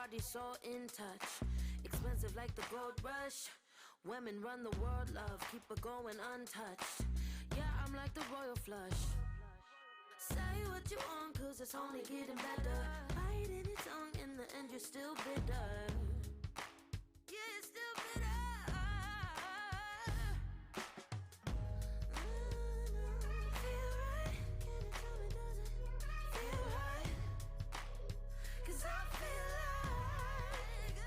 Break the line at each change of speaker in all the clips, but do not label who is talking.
body so in touch. Expensive like the gold rush. Women run the world, love, keep it going untouched. Yeah, I'm like the royal flush. Say what you want, cause it's only getting better. Bite in your tongue, in the end you're still bitter. Yeah, it's still bitter. Feel right? Can you tell me, does it feel right? Cause I feel like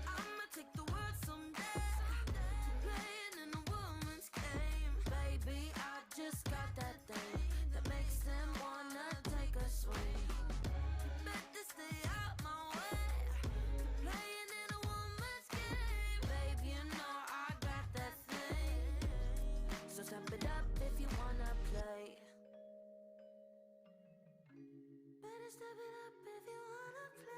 I'ma take the world someday. Playing in a woman's game. Baby, I just got that thing that makes them wanna take a swing. Better stay out my way. Playing in a woman's game. Baby, you know I got that thing. So step it up if you wanna play. Better step it up if you wanna play.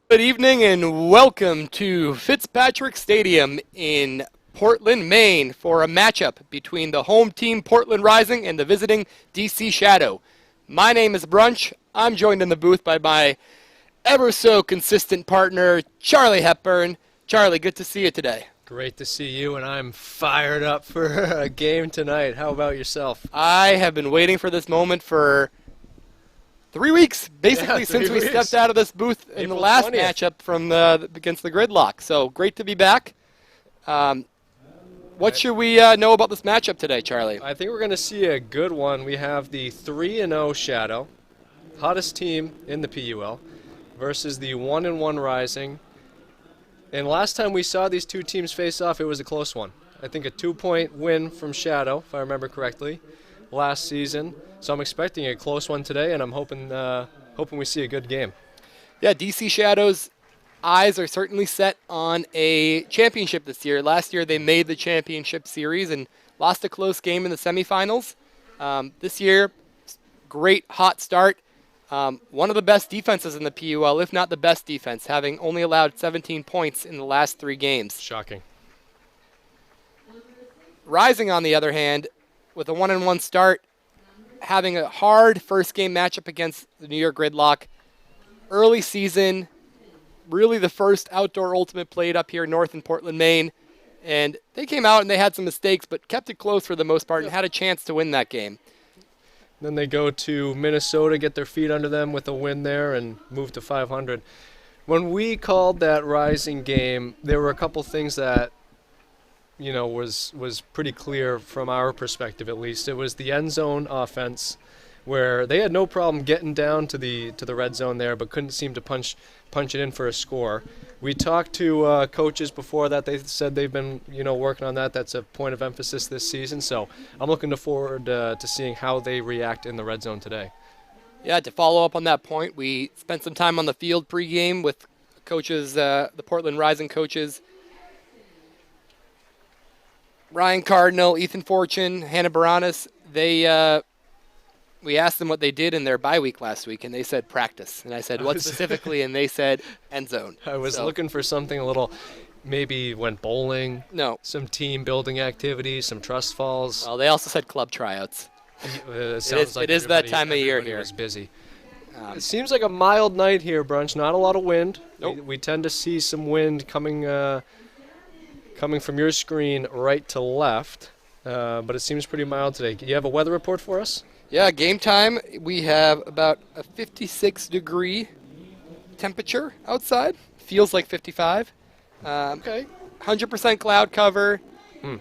Good evening and welcome to Fitzpatrick Stadium in Portland, Maine for a matchup between the home team Portland Rising and the visiting DC Shadow. My name is Brunch. I'm joined in the booth by my ever so consistent partner, Charlie Hepburn. Charlie, good to see you today.
Great to see you, and I'm fired up for a game tonight. How about yourself?
I have been waiting for this moment for 3 weeks, basically, since we stepped out of this booth in the last
20th.
matchup from against the Gridlock. So great to be back. What should we know about this matchup today, Charlie?
I think we're going to see a good one. We have the 3-0 Shadow, hottest team in the PUL, versus the 1-1 Rising. And last time we saw these two teams face off, it was a close one. I think a 2-point win from Shadow, if I remember correctly, last season. So I'm expecting a close one today, and I'm hoping we see a good game.
Yeah, DC Shadow's eyes are certainly set on a championship this year. Last year they made the championship series and lost a close game in the semifinals. This year, great hot start. One of the best defenses in the PUL, if not the best defense, having only allowed 17 points in the last 3 games.
Shocking.
Rising, on the other hand, with a 1-1 start, having a hard first game matchup against the New York Gridlock. Early season, really the first outdoor ultimate played up here north in Portland, Maine. And they came out and they had some mistakes, but kept it close for the most part and had a chance to win that game.
Then they go to Minnesota, get their feet under them with a win there, and move to 500. When we called that Rising game, there were a couple things that, was pretty clear from our perspective at least. It was the end zone offense, where they had no problem getting down to the red zone there, but couldn't seem to punch it in for a score. We talked to coaches before that. They said they've been working on that. That's a point of emphasis this season. So I'm looking forward to seeing how they react in the red zone today.
Yeah, to follow up on that point, we spent some time on the field pregame with coaches, the Portland Rising coaches, Ryan Cardinal, Ethan Fortune, Hannah Baranis. We asked them what they did in their bye week last week, and they said practice. And I said, what specifically? And they said end zone.
I was looking for something a little, maybe went bowling.
No.
Some team building activities, some trust falls.
Well, they also said club tryouts.
It
is that time of year here.
Was busy. It seems like a mild night here, Brunch. Not a lot of wind.
Nope.
We tend to see some wind coming from your screen right to left, but it seems pretty mild today. Do you have a weather report for us?
Yeah, game time, we have about a 56-degree temperature outside. Feels like 55.
Okay.
100% cloud cover.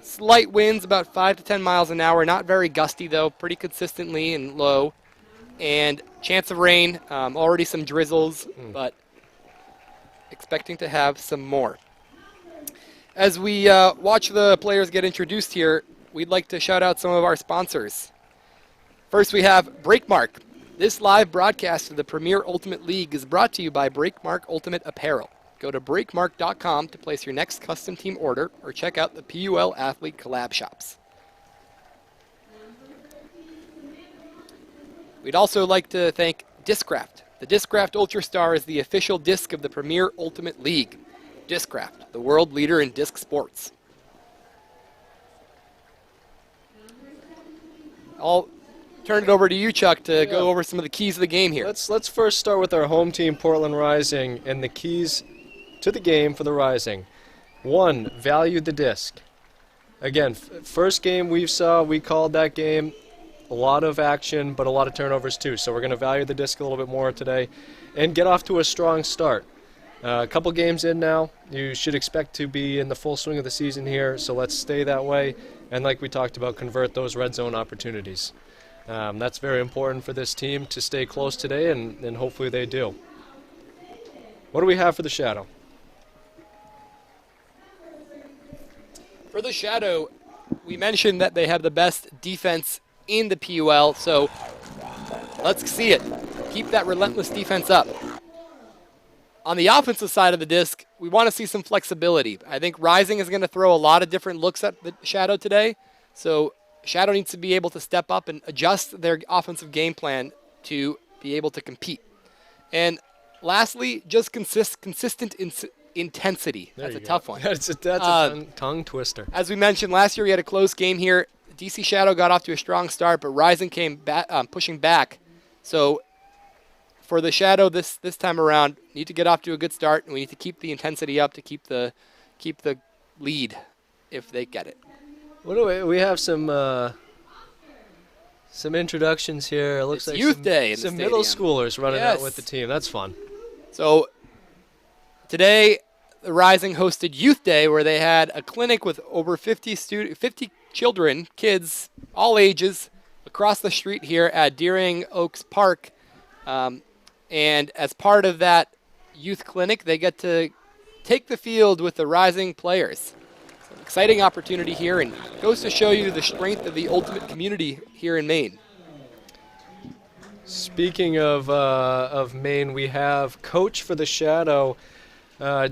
Slight winds, about 5 to 10 miles an hour. Not very gusty, though. Pretty consistently and low. And chance of rain. Already some drizzles, but expecting to have some more. As we watch the players get introduced here, we'd like to shout out some of our sponsors. First, we have Breakmark. This live broadcast of the Premier Ultimate League is brought to you by Breakmark Ultimate Apparel. Go to breakmark.com to place your next custom team order or check out the PUL Athlete Collab Shops. We'd also like to thank Discraft. The Discraft Ultra Star is the official disc of the Premier Ultimate League. Discraft, the world leader in disc sports. I'll turn it over to you, Chuck, to go over some of the keys of the game here.
Let's first start with our home team, Portland Rising, and the keys to the game for the Rising. 1, value the disc. Again, first game we called that game. A lot of action, but a lot of turnovers too. So we're going to value the disc a little bit more today and get off to a strong start. A couple games in now, you should expect to be in the full swing of the season here, so let's stay that way. And like we talked about, convert those red zone opportunities. That's very important for this team to stay close today, and hopefully they do. What do we have for the Shadow?
For the Shadow, we mentioned that they have the best defense in the PUL, so let's see it. Keep that relentless defense up. On the offensive side of the disc, we want to see some flexibility. I think Rising is going to throw a lot of different looks at the Shadow today, so Shadow needs to be able to step up and adjust their offensive game plan to be able to compete. And lastly, just consistent intensity. That's a tough one.
That's a tongue twister.
As we mentioned, last year we had a close game here. DC Shadow got off to a strong start, but Rising came pushing back. So for the Shadow this time around, need to get off to a good start, and we need to keep the intensity up to keep the lead if they get it.
What do we have some introductions here. It looks
it's
like
Youth Day in
some
the
middle
stadium.
schoolers running
Yes.
out with the team. That's fun.
So today, the Rising hosted Youth Day, where they had a clinic with over 50 children, kids, all ages, across the street here at Deering Oaks Park. And as part of that youth clinic, they get to take the field with the Rising players. So an exciting opportunity here, and goes to show you the strength of the Ultimate community here in Maine.
Speaking of Maine, we have coach for the Shadow,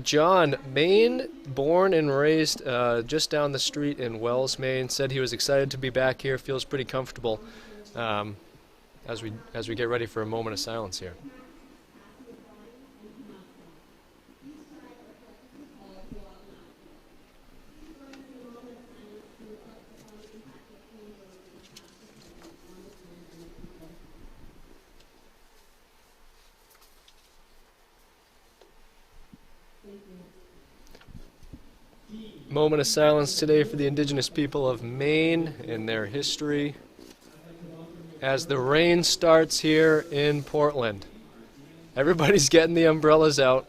John, Maine, born and raised just down the street in Wells, Maine. Said he was excited to be back here. Feels pretty comfortable as we get ready for a moment of silence here. Moment of silence today for the indigenous people of Maine and their history as the rain starts here in Portland. Everybody's getting the umbrellas out.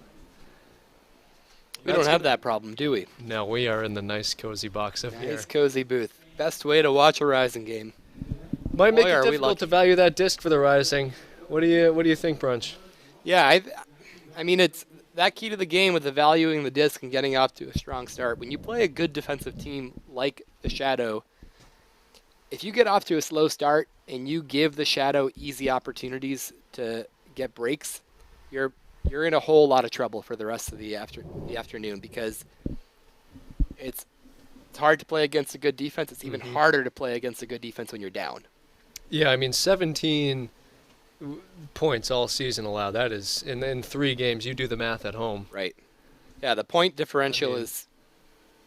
We don't have that problem, do we?
No, we are in the nice cozy box up here.
Nice cozy booth. Best way to watch a Rising game.
Might make
Boy,
it
are we
difficult to
lucky.
value that disc for the Rising. What do you think, Brunch?
Yeah, I mean, it's that key to the game with the valuing the disc and getting off to a strong start. When you play a good defensive team like the Shadow, if you get off to a slow start and you give the Shadow easy opportunities to get breaks, you're in a whole lot of trouble for the rest of the afternoon, because it's hard to play against a good defense. It's even harder to play against a good defense when you're down.
Yeah, I mean, 17 points all season allowed. That is, in 3 games, you do the math at home.
Right. Yeah, the point differential is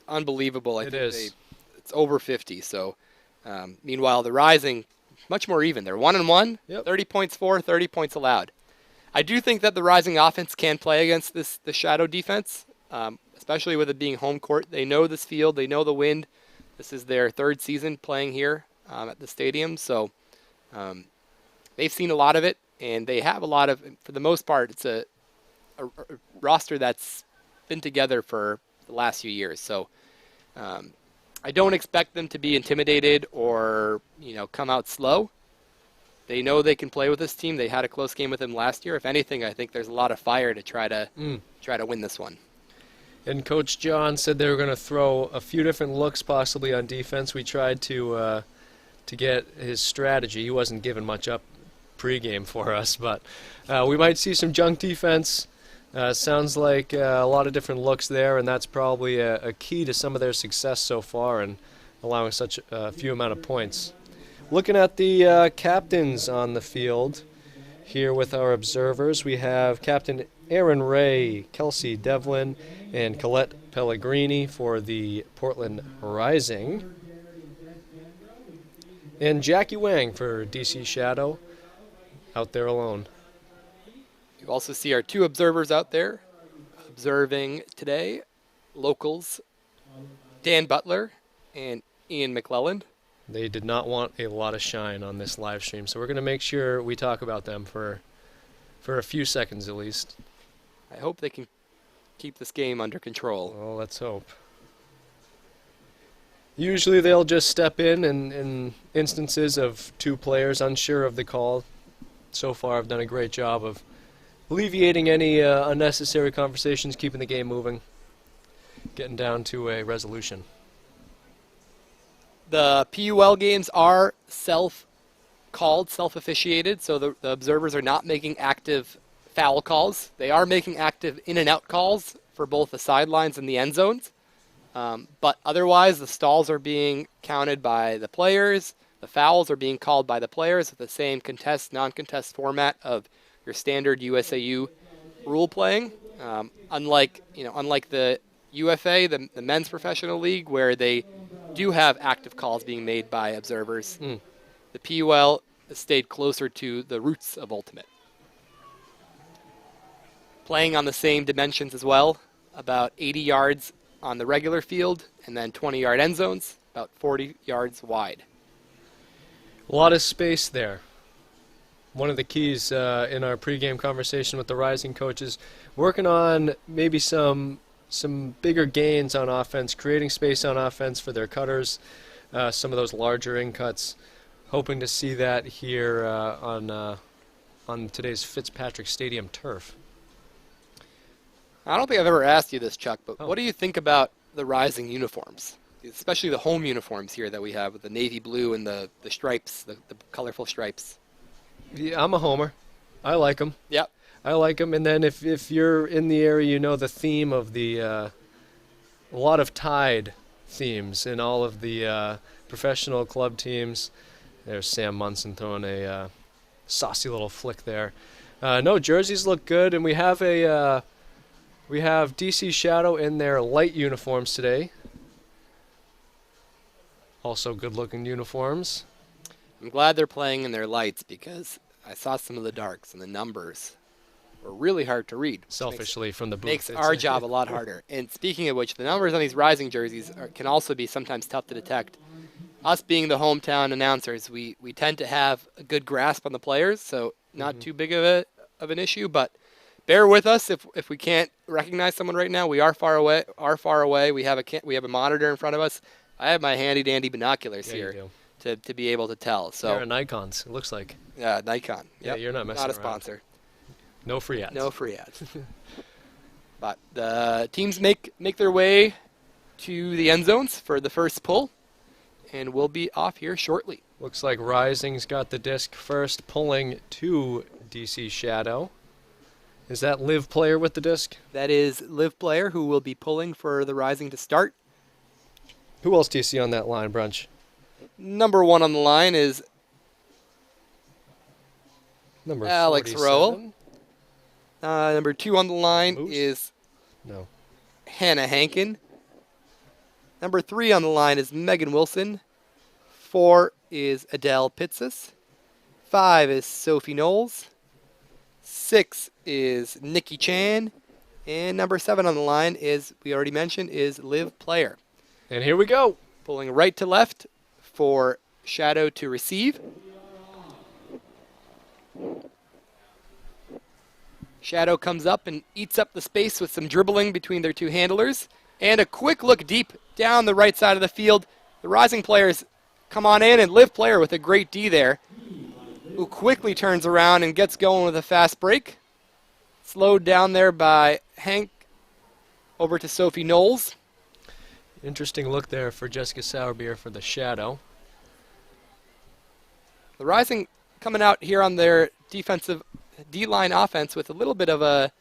unbelievable. I
It
think
is.
it's over 50. So, meanwhile, the Rising, much more even. They're 1-1,
Yep.
30 points for, 30 points allowed. I do think that the Rising offense can play against the Shadow defense, especially with it being home court. They know this field. They know the wind. This is their 3rd season playing here at the stadium. So they've seen a lot of it, and they have a lot of, for the most part, it's a roster that's been together for the last few years. So I don't expect them to be intimidated or, come out slow. They know they can play with this team. They had a close game with them last year. If anything, I think there's a lot of fire to try to win this one.
And Coach John said they were going to throw a few different looks possibly on defense. We tried to get his strategy. He wasn't giving much up pregame for us, but we might see some junk defense. Sounds like a lot of different looks there, and that's probably a key to some of their success so far and allowing such a few amount of points. Looking at the captains on the field here with our observers, we have Captain Aaron Ray, Kelsey Devlin, and Colette Pellegrini for the Portland Rising, and Jackie Wang for DC Shadow, out there alone.
You also see our 2 observers out there observing today, locals Dan Butler and Ian McClelland.
They did not want a lot of shine on this live stream, so we're going to make sure we talk about them for a few seconds at least.
I hope they can keep this game under control.
Well, let's hope. Usually they'll just step in instances of 2 players unsure of the call. So far I've done a great job of alleviating any unnecessary conversations, keeping the game moving, getting down to a resolution.
The PUL games are self-called, self-officiated, so the observers are not making active foul calls. They are making active in and out calls for both the sidelines and the end zones. But otherwise, the stalls are being counted by the players. The fouls are being called by the players with the same contest, non-contest format of your standard USAU rule playing. Unlike the UFA, the men's professional league, where they do have active calls being made by observers. The PUL has stayed closer to the roots of Ultimate. Playing on the same dimensions as well, about 80 yards on the regular field, and then 20-yard end zones, about 40 yards wide.
A lot of space there. One of the keys in our pregame conversation with the Rising coaches, working on maybe some bigger gains on offense, creating space on offense for their cutters, some of those larger in-cuts. Hoping to see that here on today's Fitzpatrick Stadium turf.
I don't think I've ever asked you this, Chuck, but what do you think about the Rising uniforms, especially the home uniforms here that we have with the navy blue and the stripes, the colorful stripes?
Yeah, I'm a homer. I like them.
Yep.
I like them. And then if you're in the area, you know the theme of the a lot of Tide themes in all of the professional club teams. There's Sam Munson throwing a saucy little flick there. No, jerseys look good, and we have DC Shadow in their light uniforms today. Also good-looking uniforms.
I'm glad they're playing in their lights because I saw some of the darks and the numbers were really hard to read.
Selfishly from the booth.
Makes our job a lot harder. And speaking of which, the numbers on these Rising jerseys can also be sometimes tough to detect. Us being the hometown announcers, we tend to have a good grasp on the players, so not too big of an issue, but bear with us if we can't recognize someone right now. We are far away. We have a monitor in front of us. I have my handy dandy binoculars here to be able to tell. So
you're a Nikon's, it looks like.
Yeah, Nikon.
Yeah, you're not messing around.
Not a sponsor.
No free ads.
No free ads. But the teams make their way to the end zones for the first pull, and we'll be off here shortly.
Looks like Rising's got the disc first, pulling to DC Shadow. Is that Liv player with the disc?
That is Liv player who will be pulling for the Rising to start.
Who else do you see on that line, Brunch?
Number 1 on the line is
Number
Alex
47.
Rowell. Number 2 on the line
Moose?
is
No.
Hannah Hankin. Number 3 on the line is Megan Wilson. 4 is Adele Pitsis. 5 is Sophie Knowles. 6 is Nikki Chan. And number 7 on the line is, we already mentioned, is Liv Player.
And here we go.
Pulling right to left for Shadow to receive. Shadow comes up and eats up the space with some dribbling between their two handlers. And a quick look deep down the right side of the field. The Rising players come on in, and Liv Player with a great D there, who quickly turns around and gets going with a fast break. Slowed down there by Hank over to Sophie Knowles.
Interesting look there for Jessica Sourbeer for the Shadow.
The Rising coming out here on their defensive D-line offense with a little bit of a,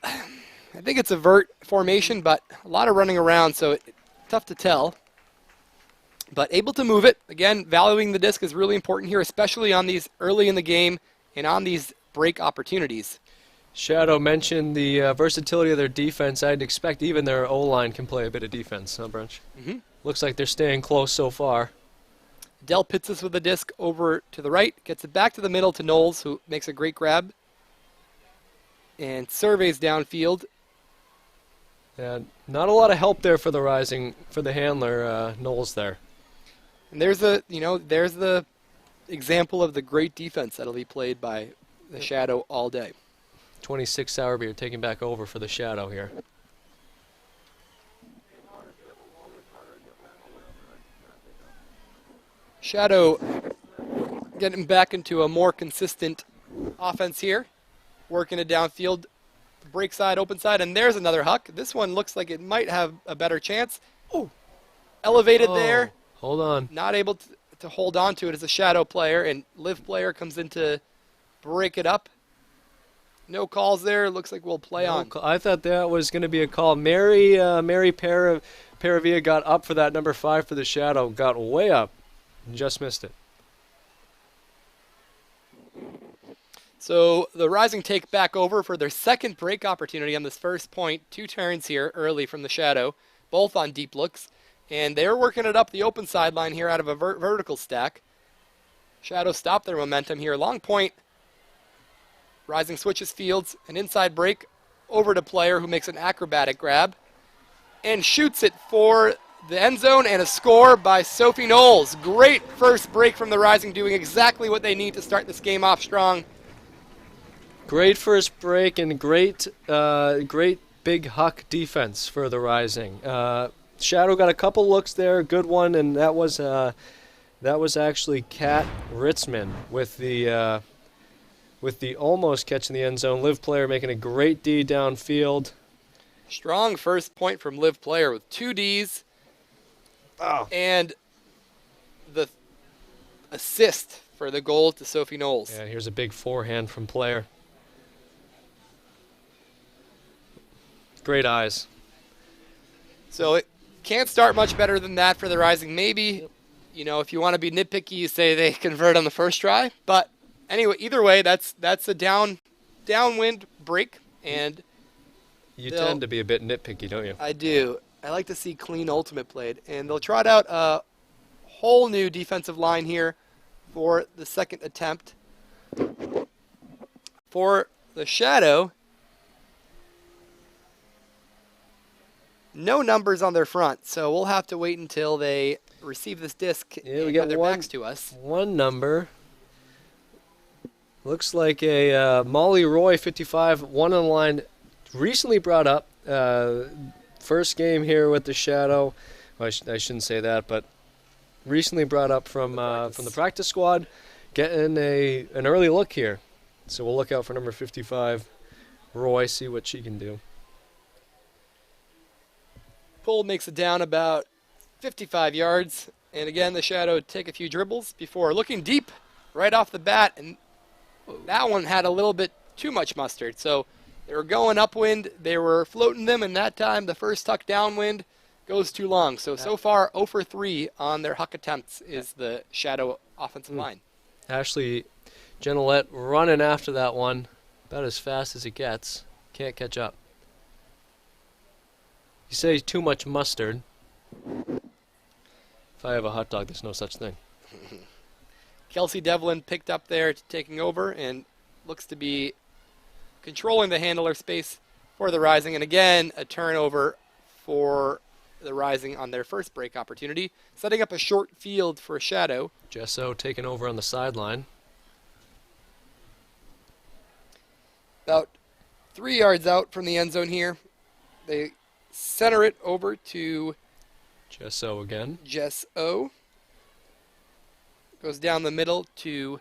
I think it's a vert formation, but a lot of running around, so tough to tell. But able to move it. Again, valuing the disc is really important here, especially on these early in the game and on these break opportunities.
Shadow mentioned the versatility of their defense. I'd expect even their O-line can play a bit of defense, huh, Brunch?
Mm-hmm.
Looks like they're staying close so far.
Dell pits us with the disc over to the right, gets it back to the middle to Knowles, who makes a great grab, and surveys downfield.
And not a lot of help there for the Rising, for the handler, Knowles there.
And there's the example of the great defense that'll be played by the Shadow all day.
26 Sourbeer taking back over for the Shadow here.
Shadow getting back into a more consistent offense here, working it downfield, break side, open side, and there's another huck. This one looks like it might have a better chance. Oh, elevated there.
Hold on.
Not able to hold on to it as a Shadow player, and Liv Player comes in to break it up. No calls there. Looks like we'll play on.
I thought that was going to be a call. Mary Paravia got up for that number 5 for the Shadow. Got way up. Just missed it.
So the Rising take back over for their second break opportunity on this first point. 2 turns here early from the Shadow, both on deep looks. And they're working it up the open sideline here out of a vertical stack. Shadow stopped their momentum here. Long point. Rising switches fields, an inside break over to Player, who makes an acrobatic grab and shoots it for the end zone, and a score by Sophie Knowles. Great first break from the Rising, doing exactly what they need to start this game off strong.
Great first break and great big huck defense for the Rising. Shadow got a couple looks there, good one, and that was actually Kat Ritzman with the almost catch in the end zone. Liv Player making a great D downfield.
Strong first point from Liv Player with 2 Ds.
Oh.
And the assist for the goal to Sophie Knowles.
Yeah, here's a big forehand from Player. Great eyes.
So it can't start much better than that for the Rising. Maybe, if you want to be nitpicky, you say they convert on the first try. But anyway, either way, that's a downwind break, and
you tend to be a bit nitpicky, don't you?
I do. I like to see clean ultimate played, and they'll trot out a whole new defensive line here for the second attempt. For the Shadow, no numbers on their front, so we'll have to wait until they receive this disc
Yeah, we
and
got
have their
one-
backs to us.
One number. Looks like a Molly Roy 55, one on the line, recently brought up. First game here with the Shadow. Well, I shouldn't say that, but recently brought up from the practice squad, getting an early look here. So we'll look out for number 55, Roy, see what she can do.
PUL makes it down about 55 yards. And again, the Shadow take a few dribbles before looking deep right off the bat. And that one had a little bit too much mustard. So they were going upwind. They were floating them. And that time, the first tuck downwind goes too long. So far, 0 for 3 on their huck attempts is the Shadow offensive line.
Ashley Genolette running after that one about as fast as it gets. Can't catch up. You say too much mustard. If I have a hot dog, there's no such thing.
Kelsey Devlin picked up there, taking over, and looks to be controlling the handler space for the Rising. And again, a turnover for the Rising on their first break opportunity, setting up a short field for Shadow.
Jesso taking over on the sideline.
About 3 yards out from the end zone here. They center it over to
Jesso again.
Jess O. Goes down the middle to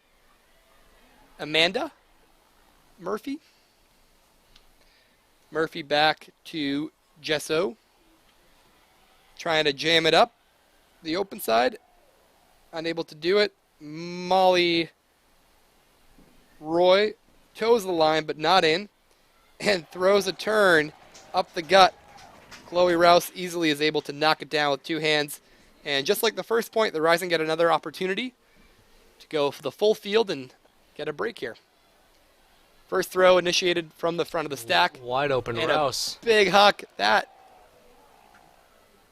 Amanda Murphy. Murphy back to Jess O. Trying to jam it up the open side. Unable to do it. Molly Roy toes the line but not in. And throws a turn up the gut. Chloe Rouse easily is able to knock it down with two hands. And just like the first point, the Rising get another opportunity to go for the full field and get a break here. First throw initiated from the front of the stack.
Wide open
And
Rouse.
a big huck. That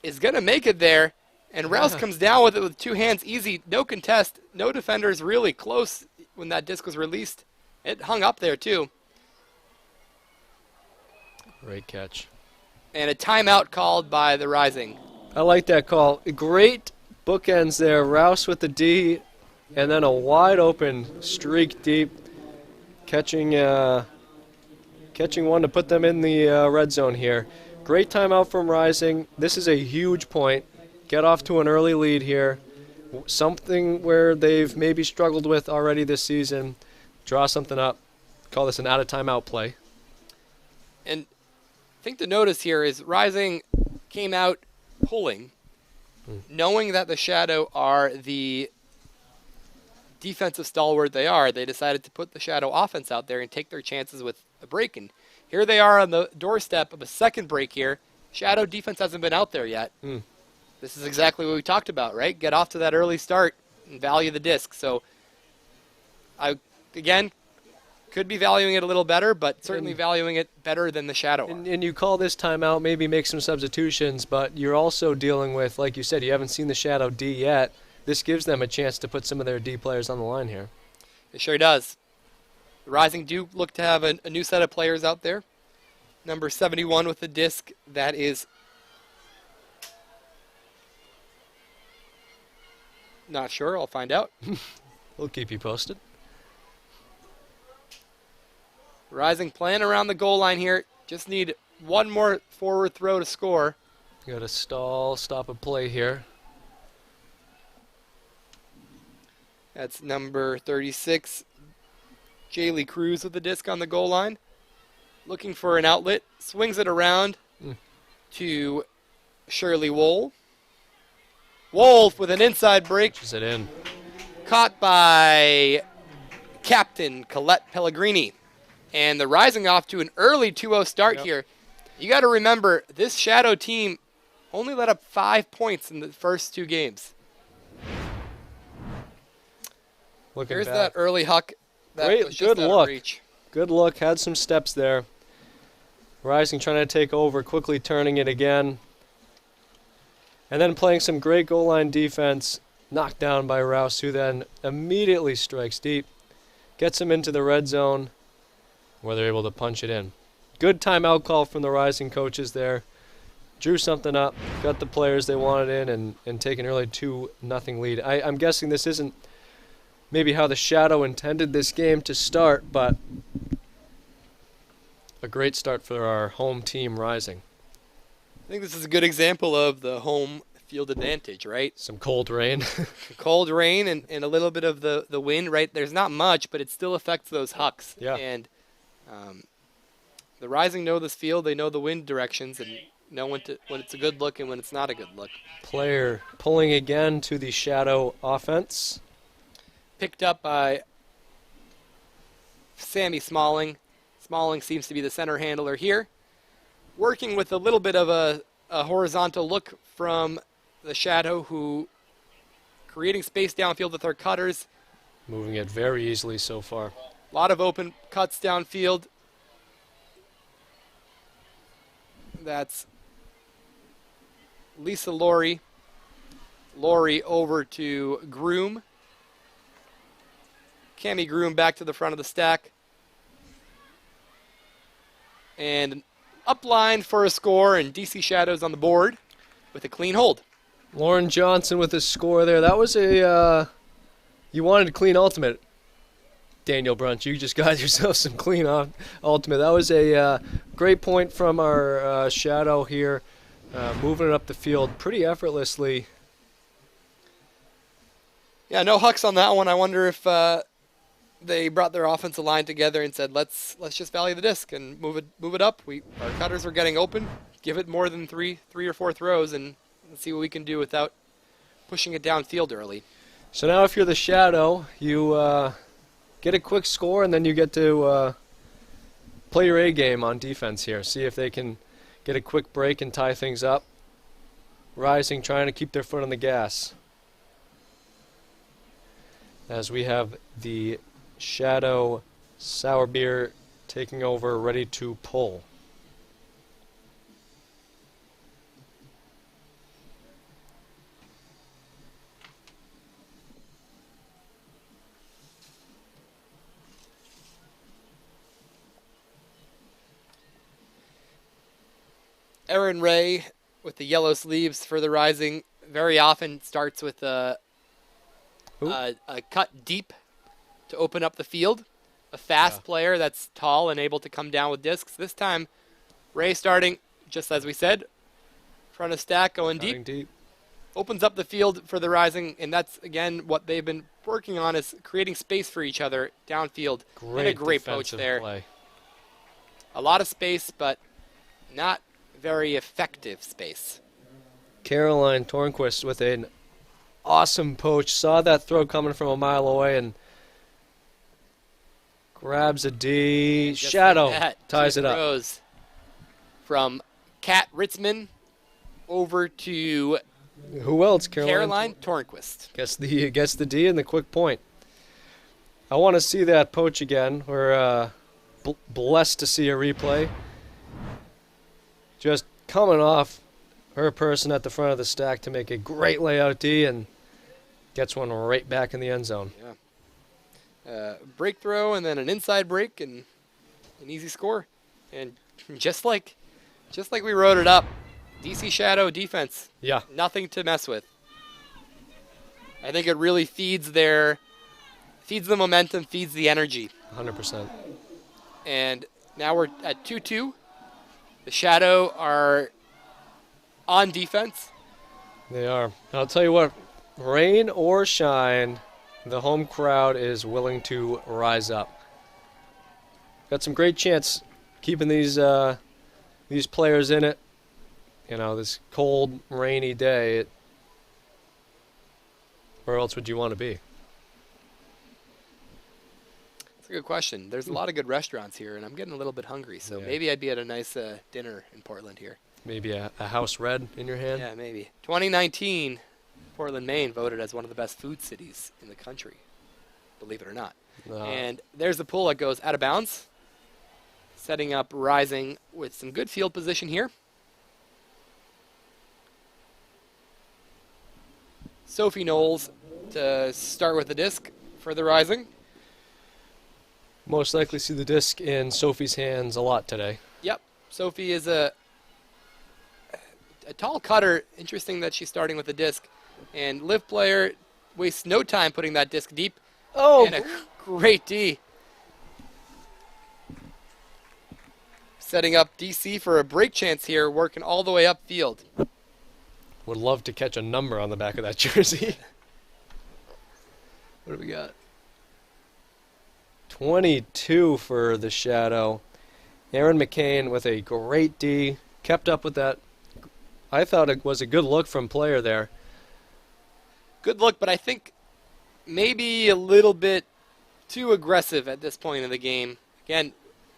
is going to make it there. And Rouse comes down with it with two hands easy. No contest. No defenders really close when that disc was released. It hung up there too.
Great catch.
And a timeout called by the Rising.
I like that call. Great bookends there. Rouse with the D, and then a wide open streak deep, catching one to put them in the red zone here. Great timeout from Rising. This is a huge point. Get off to an early lead here. Something where they've maybe struggled with already this season. Draw something up. Call this an out of timeout play.
And I think the notice here is Rising came out pulling, knowing that the Shadow are the defensive stalwart they are. They decided to put the Shadow offense out there and take their chances with a break. And here they are on the doorstep of a second break here. Shadow defense hasn't been out there yet. This is exactly what we talked about, right? Get off to that early start and value the disc. So I, again, could be valuing it a little better, but certainly valuing it better than the Shadow are.
And you call this timeout, maybe make some substitutions, but you're also dealing with, like you said, you haven't seen the Shadow D yet. This gives them a chance to put some of their D players on the line here.
It sure does. The Rising do look to have a new set of players out there. Number 71 with the disc. That is not sure. I'll find out.
We'll keep you posted.
Rising playing around the goal line here. Just need one more forward throw to score.
You got to stop a play here.
That's number 36, Jaylee Cruz with the disc on the goal line. Looking for an outlet. Swings it around to Shirley Wool. Wolf with an inside break.
Is it in?
Caught by Captain Colette Pellegrini. And the Rising off to an early 2-0 start here. You got to remember, this Shadow team only let up 5 points in the first two games.
Looking
Here's
back.
that early huck. That
Great,
was just
good
out of
look.
reach.
Good look, had some steps there. Rising trying to take over, quickly turning it again. And then playing some great goal line defense. Knocked down by Rouse, who then immediately strikes deep. Gets him into the red zone. where they're able to punch it in. Good timeout call from the Rising coaches there. Drew something up, got the players they wanted in, and take an early 2-0 lead. I'm guessing this isn't maybe how the Shadow intended this game to start, but a great start for our home team, Rising.
I think this is a good example of the home field advantage, right?
Some cold rain.
Cold rain and a little bit of the wind, right? There's not much, but it still affects those hucks.
Yeah.
And the Rising know this field. They know the wind directions and know when it's a good look and when it's not a good look.
Player pulling again to the Shadow offense.
Picked up by Sammy Smalling. Smalling seems to be the center handler here. Working with a little bit of a horizontal look from the Shadow, who creating space downfield with their cutters.
Moving it very easily so far.
A lot of open cuts downfield. That's Lisa Laurie. Laurie over to Groom. Cammie Groom back to the front of the stack. And up line for a score, and DC Shadows on the board with a clean hold.
Lauren Johnson with his score there. That was a, you wanted a clean ultimate, Daniel Brunch. You just got yourself some clean ultimate. That was a great point from our Shadow here, moving it up the field pretty effortlessly.
Yeah, no hucks on that one. I wonder if they brought their offensive line together and said, let's just value the disc and move it up. Our cutters are getting open. Give it more than three or four throws and see what we can do without pushing it downfield early.
So now if you're the Shadow, you get a quick score and then you get to play your A game on defense here. See if they can get a quick break and tie things up. Rising trying to keep their foot on the gas. As we have the Shadow Sour Beer taking over, ready to pull.
Erin Ray with the yellow sleeves for the Rising very often starts with a cut deep to open up the field. A fast player that's tall and able to come down with discs. This time, Ray starting, just as we said, front of stack, going deep. Opens up the field for the Rising, and that's, again, what they've been working on is creating space for each other downfield. And a great poach there.
Play.
A lot of space, but not very effective space.
Caroline Tornquist with an awesome poach. Saw that throw coming from a mile away and grabs a D.
Just
Shadow
like that,
ties
two
it up.
throws from Kat Ritzman over to
Who else,
Caroline Tornquist.
Gets the D and the quick point. I want to see that poach again. We're blessed to see a replay. Just coming off her person at the front of the stack to make a great layout D and gets one right back in the end zone.
Yeah. Break throw and then an inside break and an easy score. And just like we wrote it up, DC Shadow defense.
Yeah.
Nothing to mess with. I think it really feeds the momentum, feeds the energy.
100%.
And now we're at 2-2. The Shadow are on defense.
They are. I'll tell you what, rain or shine, the home crowd is willing to rise up. Got some great chance keeping these players in it. You know, this cold, rainy day. Where else would you want to be?
That's a good question. There's a lot of good restaurants here, and I'm getting a little bit hungry, so maybe I'd be at a nice dinner in Portland here.
Maybe a house red in your hand?
Yeah, maybe. 2019, Portland, Maine voted as one of the best food cities in the country, believe it or not. And there's the pull that goes out of bounds, setting up Rising with some good field position here. Sophie Knowles to start with the disc for the Rising.
Most likely see the disc in Sophie's hands a lot today.
Yep. Sophie is a tall cutter. Interesting that she's starting with a disc. And Liv player wastes no time putting that disc deep.
Oh,
And a great D. Setting up DC for a break chance here, working all the way upfield.
would love to catch a number on the back of that jersey.
What do we got?
22 for the Shadow. Aaron McCain with a great D. Kept up with that. I thought it was a good look from player there.
Good look, but I think maybe a little bit too aggressive at this point in the game. Again,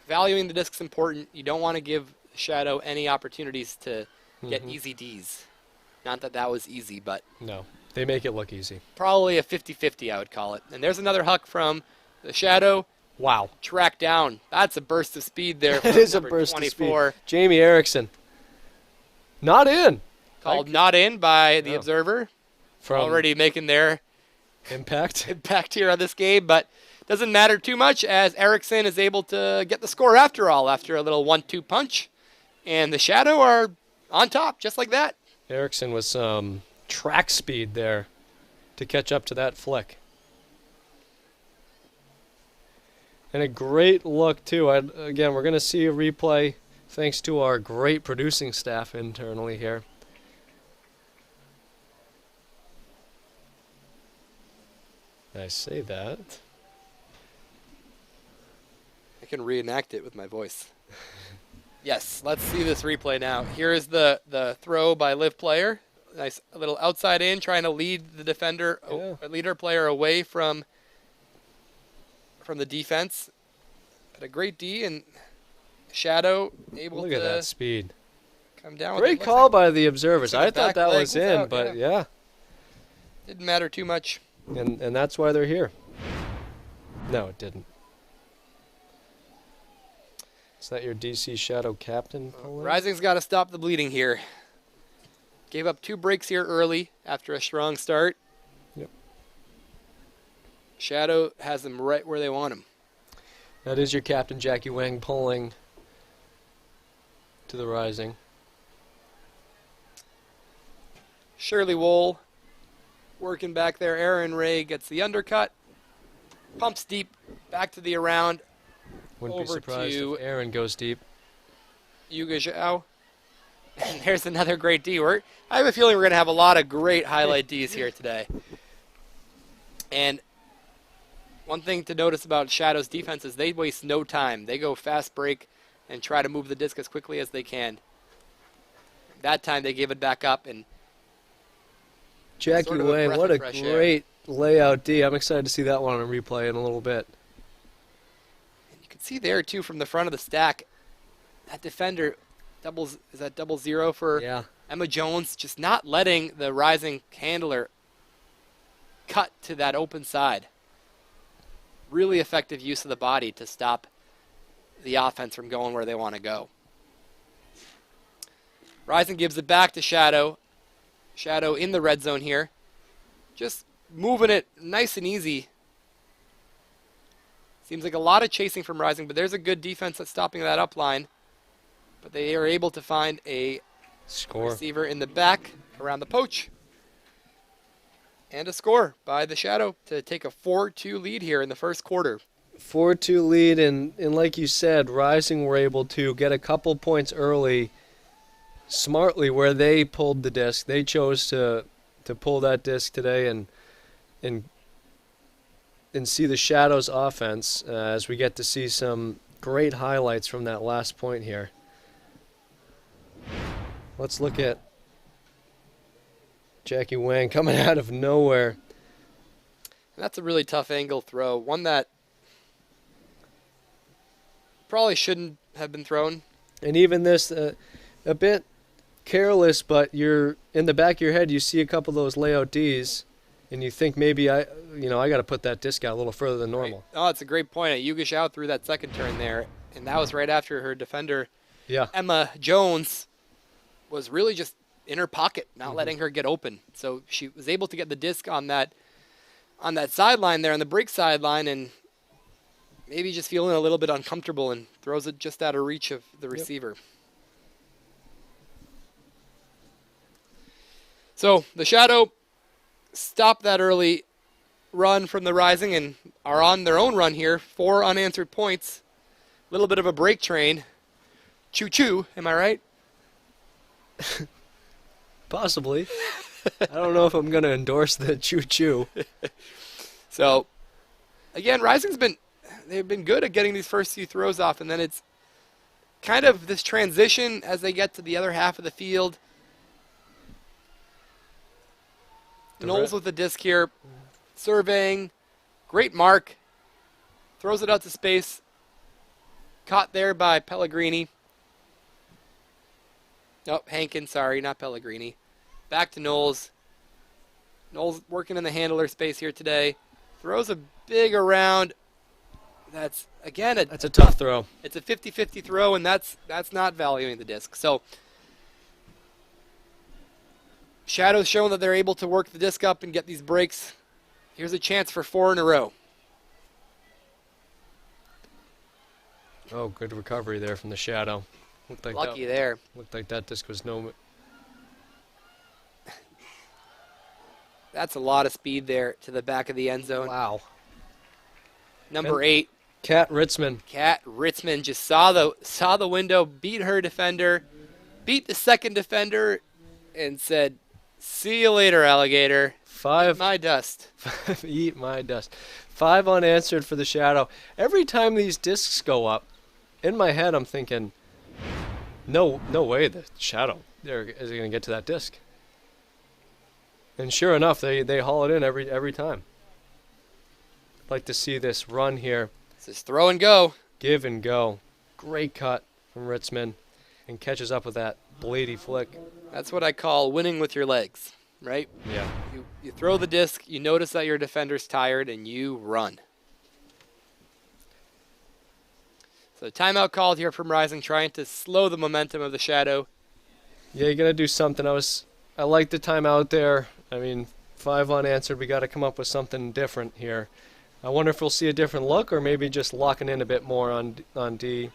valuing the disc is important. You don't want to give Shadow any opportunities to get easy Ds. Not that that was easy, but
No, they make it look easy.
probably a 50-50, I would call it. And there's another huck from the Shadow.
Wow.
Track down. That's a burst of speed there.
It is a burst
24,
of speed. Jamie Erickson. Not in.
called not in by the observer.
From
Already making their
Impact.
impact here on this game, but doesn't matter too much as Erickson is able to get the score after all, after a little 1-2 punch. And the Shadow are on top, just like that.
Erickson with some track speed there to catch up to that flick. And a great look, too. Again, we're going to see a replay thanks to our great producing staff internally here. I say that.
I can reenact it with my voice. Yes, let's see this replay now. Here is the throw by Liv player. Nice little outside in, trying to lead the defender, lead her player away from the defense. But a great D, and Shadow able
Look
to
at that speed.
come down with
Great
it.
call by the observers.
Looks like
I
the
thought
back
that
leg
was
was
in,
out,
but
yeah.
yeah.
Didn't matter too much.
And that's why they're here. No, it didn't. Is that your DC Shadow captain?
Rising's got to stop the bleeding here. Gave up 2 breaks here early after a strong start.
Yep.
Shadow has them right where they want him.
That is your captain, Jackie Wang, pulling to the Rising.
Shirley Wool working back there. Aaron Ray gets the undercut. Pumps deep back to the around.
Wouldn't be
Over
surprised
to
if Aaron goes deep.
Yuga Zhao. And there's another great D. I have a feeling we're going to have a lot of great highlight Ds here today. And one thing to notice about Shadow's defense is they waste no time. They go fast break and try to move the disc as quickly as they can. That time they gave it back up, and
Jackie
sort of a
Wang,
breath
what
of
a
fresh air.
great layout D. I'm excited to see that one on replay in a little bit.
you can see there too from the front of the stack, that defender is that 0 for
Yeah.
Emma Jones, just not letting the Rising handler cut to that open side. Really effective use of the body to stop the offense from going where they want to go. Rising gives it back to Shadow. Shadow in the red zone here. Just moving it nice and easy. Seems like a lot of chasing from Rising, but there's a good defense that's stopping that up line. But they are able to find a
Score.
receiver in the back around the poach. And a score by the Shadow to take a 4-2 lead here in the first quarter.
4-2 lead, and like you said, Rising were able to get a couple points early smartly where they pulled the disc. They chose to pull that disc today and see the Shadows offense as we get to see some great highlights from that last point here. Let's look at Jackie Wang coming out of nowhere.
And that's a really tough angle throw. One that probably shouldn't have been thrown.
And even this, a bit careless, but you're in the back of your head, you see a couple of those layout Ds, and you think maybe I got to put that disc out a little further than normal.
Right. Oh, it's a great point. Yuga Zhao threw that second turn there, and that was right after her defender,
Yeah.
Emma Jones, was really just in her pocket, not letting her get open. So she was able to get the disc on that sideline there, on the break sideline, and maybe just feeling a little bit uncomfortable and throws it just out of reach of the receiver. So the Shadow stopped that early run from the Rising and are on their own run here. 4 unanswered points. A little bit of a break train. Choo-choo, am I right?
Possibly. I don't know if I'm going to endorse the choo-choo.
So, again, they've been good at getting these first few throws off, and then it's kind of this transition as they get to the other half of the field. Knowles with the disc here, surveying, great mark, throws it out to space, caught there by Pellegrini. Oh, Hankin, sorry, not Pellegrini. Back to Knowles. Knowles working in the handler space here today. Throws a big around. That's, again,
that's a tough throw.
It's a 50-50 throw, and that's not valuing the disc. So, Shadow's shown that they're able to work the disc up and get these breaks. Here's a chance for 4 in a row.
Oh, good recovery there from the Shadow. Looked like
Lucky there.
Looked like that disc was no...
That's a lot of speed there to the back of the end zone.
Wow.
Number 8.
Kat Ritzman.
Kat Ritzman just saw the window, beat her defender, beat the second defender, and said, "See you later, alligator.
5.
Eat my dust."
Eat my dust. 5 unanswered for the Shadow. Every time these discs go up, in my head I'm thinking, no way the Shadow is going to get to that disc. And sure enough, they haul it in every time. I'd like to see this run here.
It's just throw and go.
Give and go. Great cut from Ritzman, and catches up with that blady flick.
That's what I call winning with your legs, right?
Yeah.
You throw the disc, you notice that your defender's tired, and you run. So timeout called here from Rising, trying to slow the momentum of the Shadow.
Yeah, you got to do something. I like the timeout there. I mean, 5 unanswered. We got to come up with something different here. I wonder if we'll see a different look, or maybe just locking in a bit more on D.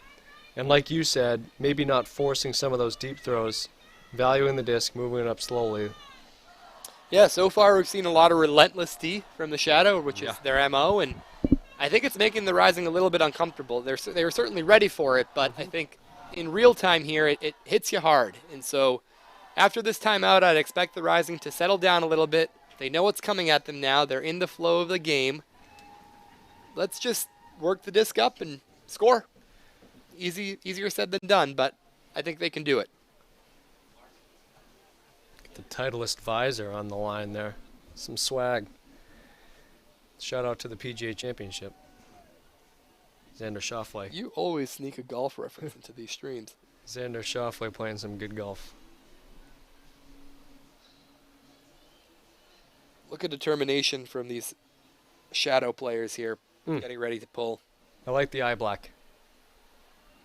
And like you said, maybe not forcing some of those deep throws, valuing the disc, moving it up slowly.
Yeah, so far we've seen a lot of relentless D from the Shadow, which is their MO, and I think it's making the Rising a little bit uncomfortable. They were certainly ready for it, but I think in real time here it hits you hard. And so after this timeout, I'd expect the Rising to settle down a little bit. They know what's coming at them now. They're in the flow of the game. Let's just work the disc up and score. Easier said than done, but I think they can do it.
The Titleist visor on the line there. Some swag. Shout out to the PGA Championship. Xander Schauffele.
You always sneak a golf reference into these streams.
Xander Schauffele playing some good golf.
Look at determination from these Shadow players here, getting ready to pull.
I like the eye black.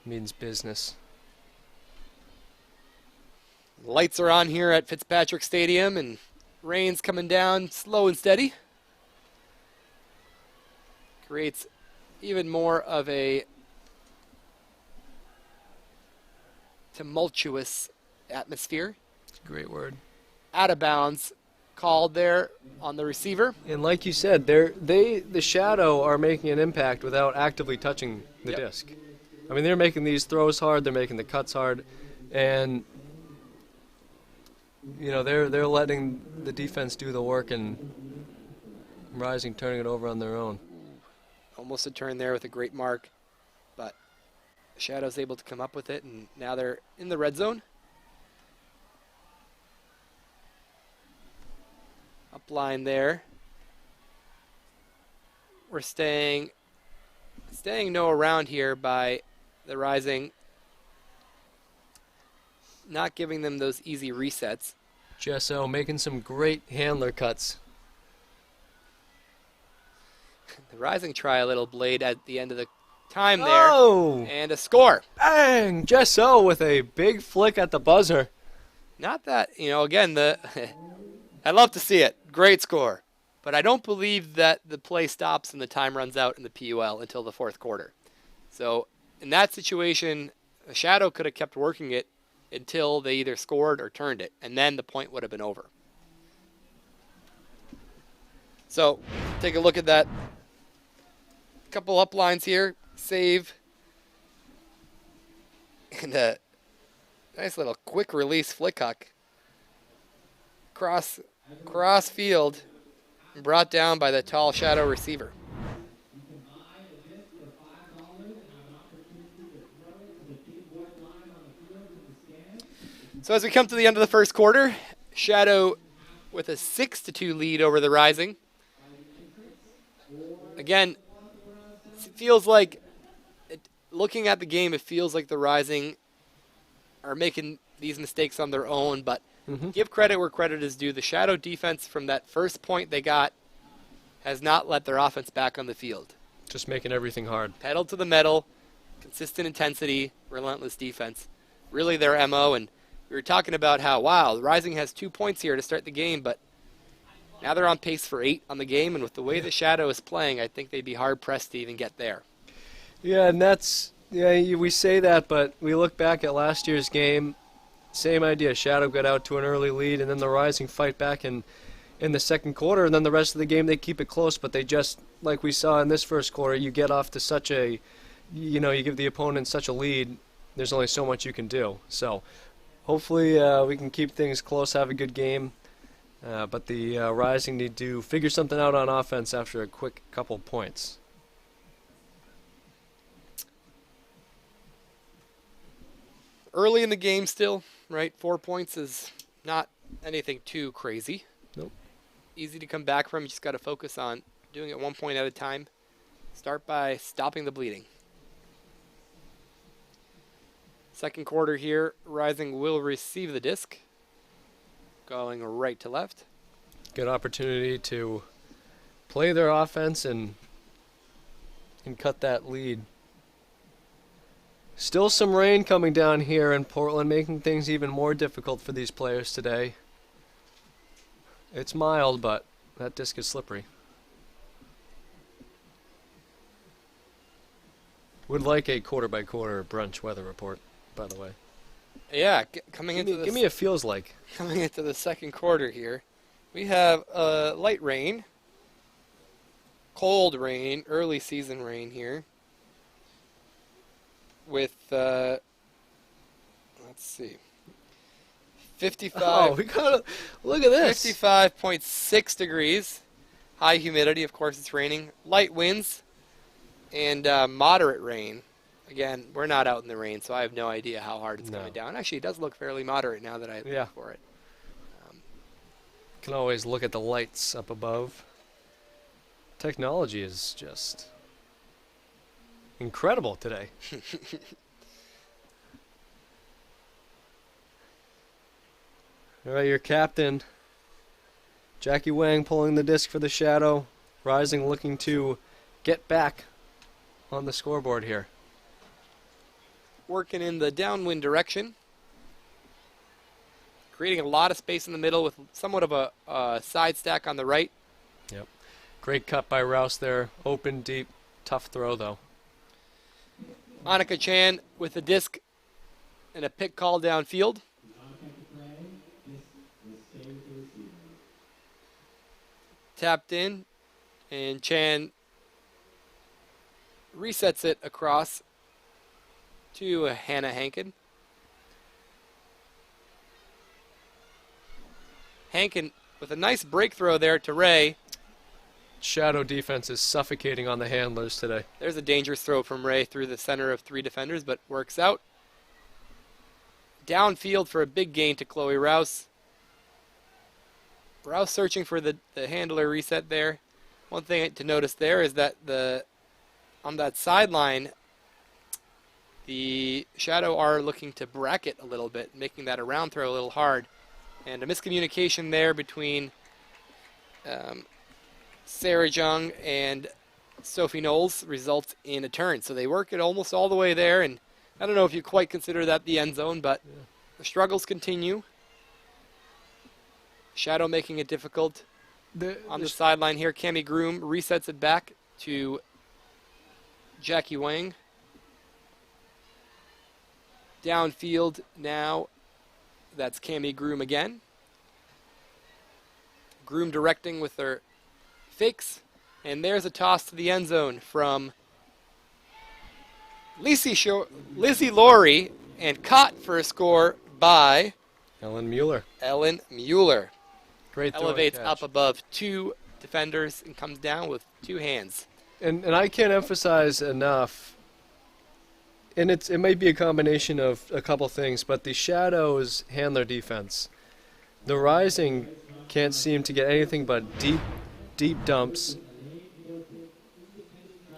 Means business.
Lights are on here at Fitzpatrick Stadium, and rain's coming down slow and steady. Creates even more of a tumultuous atmosphere.
Great word.
Out of bounds called there on the receiver.
And like you said, the Shadow are making an impact without actively touching the disc. I mean, they're making these throws hard, they're making the cuts hard, and you know, they're letting the defense do the work and Rising turning it over on their own.
Almost a turn there with a great mark, but Shadow's able to come up with it, and now they're in the red zone. Up line there. We're staying no around here by the Rising, not giving them those easy resets.
Jesso making some great handler cuts.
The Rising try a little blade at the end of the time there.
Oh!
And a score.
Bang! Jesso with a big flick at the buzzer.
Not that, again, I'd love to see it. Great score. but I don't believe that the play stops and the time runs out in the PUL until the fourth quarter. So in that situation, the Shadow could have kept working it until they either scored or turned it, and then the point would have been over. So take a look at that. Couple up lines here. Save. And a nice little quick release flick huck. Cross field. Brought down by the tall Shadow receiver. So as we come to the end of the first quarter, Shadow with a 6-2 lead over the Rising. Again, it feels like, looking at the game, it feels like the Rising are making these mistakes on their own, but give credit where credit is due. The Shadow defense from that first point they got has not let their offense back on the field.
Just making everything hard.
Pedal to the metal, consistent intensity, relentless defense. Really their MO, and we were talking about how, wow, the Rising has 2 points here to start the game, but now they're on pace for 8 on the game, and with the way the Shadow is playing, I think they'd be hard-pressed to even get there.
Yeah, and we say that, but we look back at last year's game, same idea. Shadow got out to an early lead, and then the Rising fight back in the second quarter, and then the rest of the game they keep it close, but they just, like we saw in this first quarter, you get off to such a, you give the opponent such a lead, there's only so much you can do. So hopefully we can keep things close, have a good game. But the Rising need to figure something out on offense after a quick couple points.
Early in the game still, right? 4 points is not anything too crazy.
Nope.
Easy to come back from. You just got to focus on doing it 1 point at a time. Start by stopping the bleeding. Second quarter here, Rising will receive the disc. Going right to left.
Good opportunity to play their offense and cut that lead. Still some rain coming down here in Portland, making things even more difficult for these players today. It's mild, but that disc is slippery. Would like a quarter-by-quarter brunch weather report, by the way.
Yeah,
give me a feels like.
Coming into the second quarter here, we have light rain, cold rain, early season rain here. With let's see, 55.
Oh, we got look at this.
55.6 degrees, high humidity. Of course, it's raining. Light winds, and moderate rain. Again, we're not out in the rain, so I have no idea how hard it's coming down. Actually, it does look fairly moderate now that I look for it.
Can always look at the lights up above. Technology is just incredible today. All right, your captain, Jackie Wang, pulling the disc for the Shadow. Rising looking to get back on the scoreboard here.
Working in the downwind direction. Creating a lot of space in the middle with somewhat of a side stack on the right.
Yep. Great cut by Rouse there. Open, deep, tough throw, though.
Annika Chan with a disc and a pick call downfield. Tapped in, and Chan resets it across to Hannah Hankin. Hankin with a nice break throw there to Ray.
Shadow defense is suffocating on the handlers today.
There's a dangerous throw from Ray through the center of 3 defenders, but works out. Downfield for a big gain to Chloe Rouse. Rouse searching for the handler reset there. One thing to notice there is that on that sideline, the Shadow are looking to bracket a little bit, making that around throw a little hard. And a miscommunication there between Sarah Jung and Sophie Knowles results in a turn. So they work it almost all the way there, and I don't know if you quite consider that the end zone, but the struggles continue. Shadow making it difficult. On the sideline here, Cami Groom resets it back to Jackie Wang. Downfield now, that's Cami Groom again. Groom directing with her fakes. And there's a toss to the end zone from Lizzie Laurie, and caught for a score by
Ellen Mueller.
Ellen Mueller.
Great throw and
Elevates
catch.
up above 2 defenders and comes down with 2 hands.
And I can't emphasize enough, and it might be a combination of a couple things, but the Shadows handler defense. The Rising can't seem to get anything but deep dumps,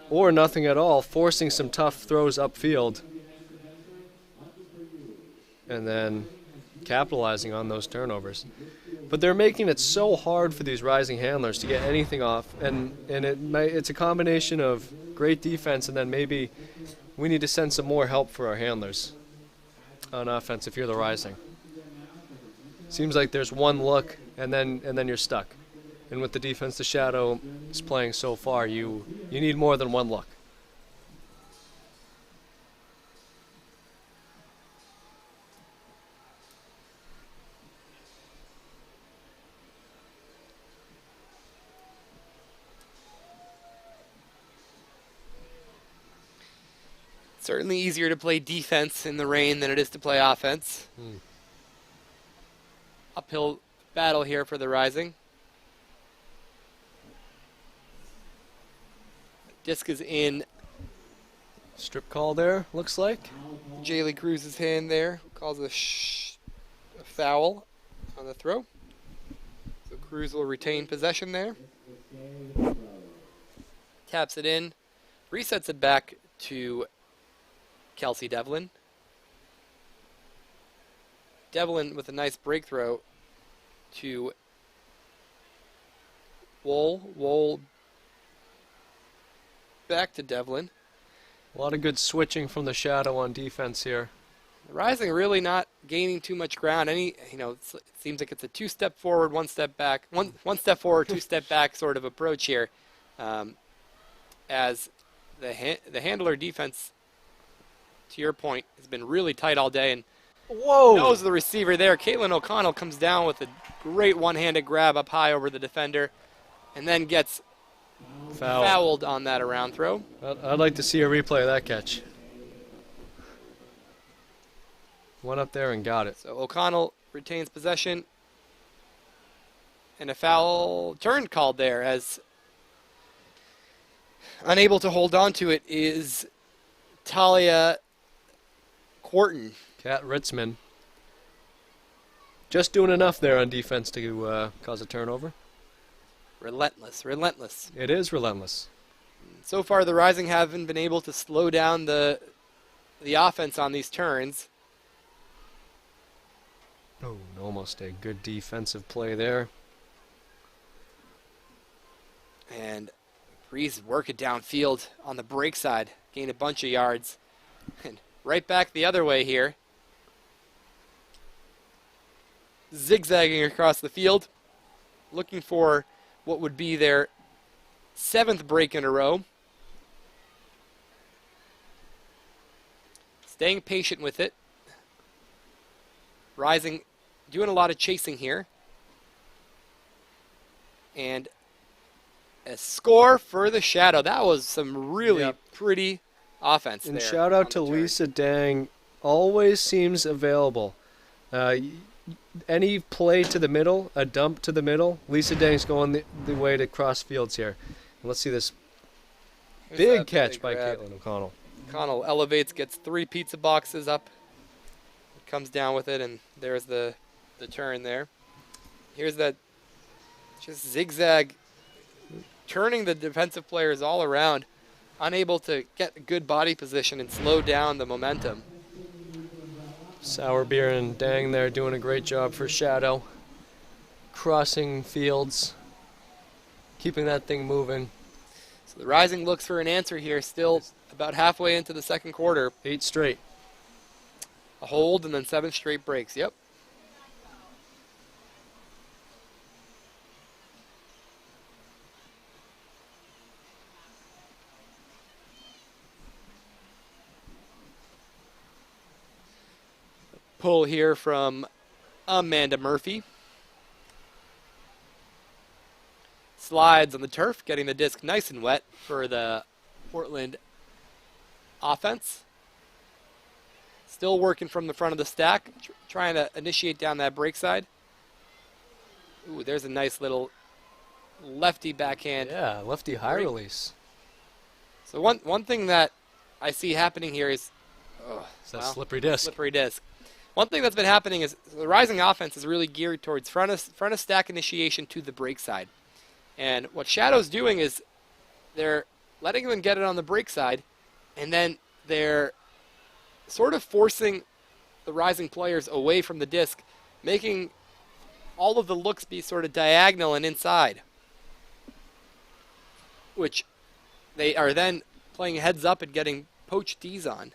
or nothing at all, forcing some tough throws upfield, and then capitalizing on those turnovers. But they're making it so hard for these Rising handlers to get anything off, and it's a combination of great defense, and then maybe we need to send some more help for our handlers on offense if you're the Rising. Seems like there's one look, and then you're stuck. And with the defense the Shadow is playing so far, you need more than one look.
Certainly easier to play defense in the rain than it is to play offense. Uphill battle here for the Rising. Disc is in
Strip call there, looks like.
Jaylee Cruz's hand there. Calls a foul on the throw. So Cruz will retain possession there. Taps it in. Resets it back to Kelsey Devlin. Devlin with a nice break throw to Wool. Wool back to Devlin.
A lot of good switching from the Shadow on defense here.
The Rising really not gaining too much ground. It seems like it's a 2-step forward, 1 step back, one step forward, 2 step back sort of approach here, as the handler defense, to your point, has been really tight all day, and knows the receiver there. Caitlin O'Connell comes down with a great one-handed grab up high over the defender, and then gets fouled on that around throw.
I'd like to see a replay of that catch. Went up there and got it.
So O'Connell retains possession, and a foul turn called there, as unable to hold on to it is Talia Quarton.
Kat Ritzman. Just doing enough there on defense to cause a turnover.
Relentless.
It is relentless.
So far, the Rising haven't been able to slow down the offense on these turns.
Oh, almost a good defensive play there.
And Breeze work it downfield on the break side. Gain a bunch of yards. And right back the other way here. Zigzagging across the field. Looking for what would be their 7th break in a row. Staying patient with it. Rising, doing a lot of chasing here. And a score for the Shadow. That was some really pretty offense
and
there.
And shout out to Lisa Dang. Always seems available. Any play to the middle, a dump to the middle, Lisa Dang's going the way to cross fields here. And let's see this big catch by Caitlin O'Connell.
O'Connell elevates, gets 3 pizza boxes up, comes down with it, and there's the turn there. Here's that just zigzag, turning the defensive players all around, unable to get a good body position and slow down the momentum.
Sourbeer and Dang there doing a great job for Shadow. Crossing fields, keeping that thing moving.
So the Rising looks for an answer here, still about halfway into the second quarter.
8 straight.
A hold and then 7 straight breaks, yep. pull here from Amanda Murphy. Slides on the turf, getting the disc nice and wet for the Portland offense. Still working from the front of the stack, trying to initiate down that break side. Ooh, there's a nice little lefty backhand.
Yeah, lefty high release.
So one thing that I see happening here is
It's that slippery disc.
Slippery disc. One thing that's been happening is the Rising offense is really geared towards front of stack initiation to the break side. And what Shadow's doing is they're letting them get it on the break side, and then they're sort of forcing the Rising players away from the disc, making all of the looks be sort of diagonal and inside, which they are then playing heads up and getting poached Ds on.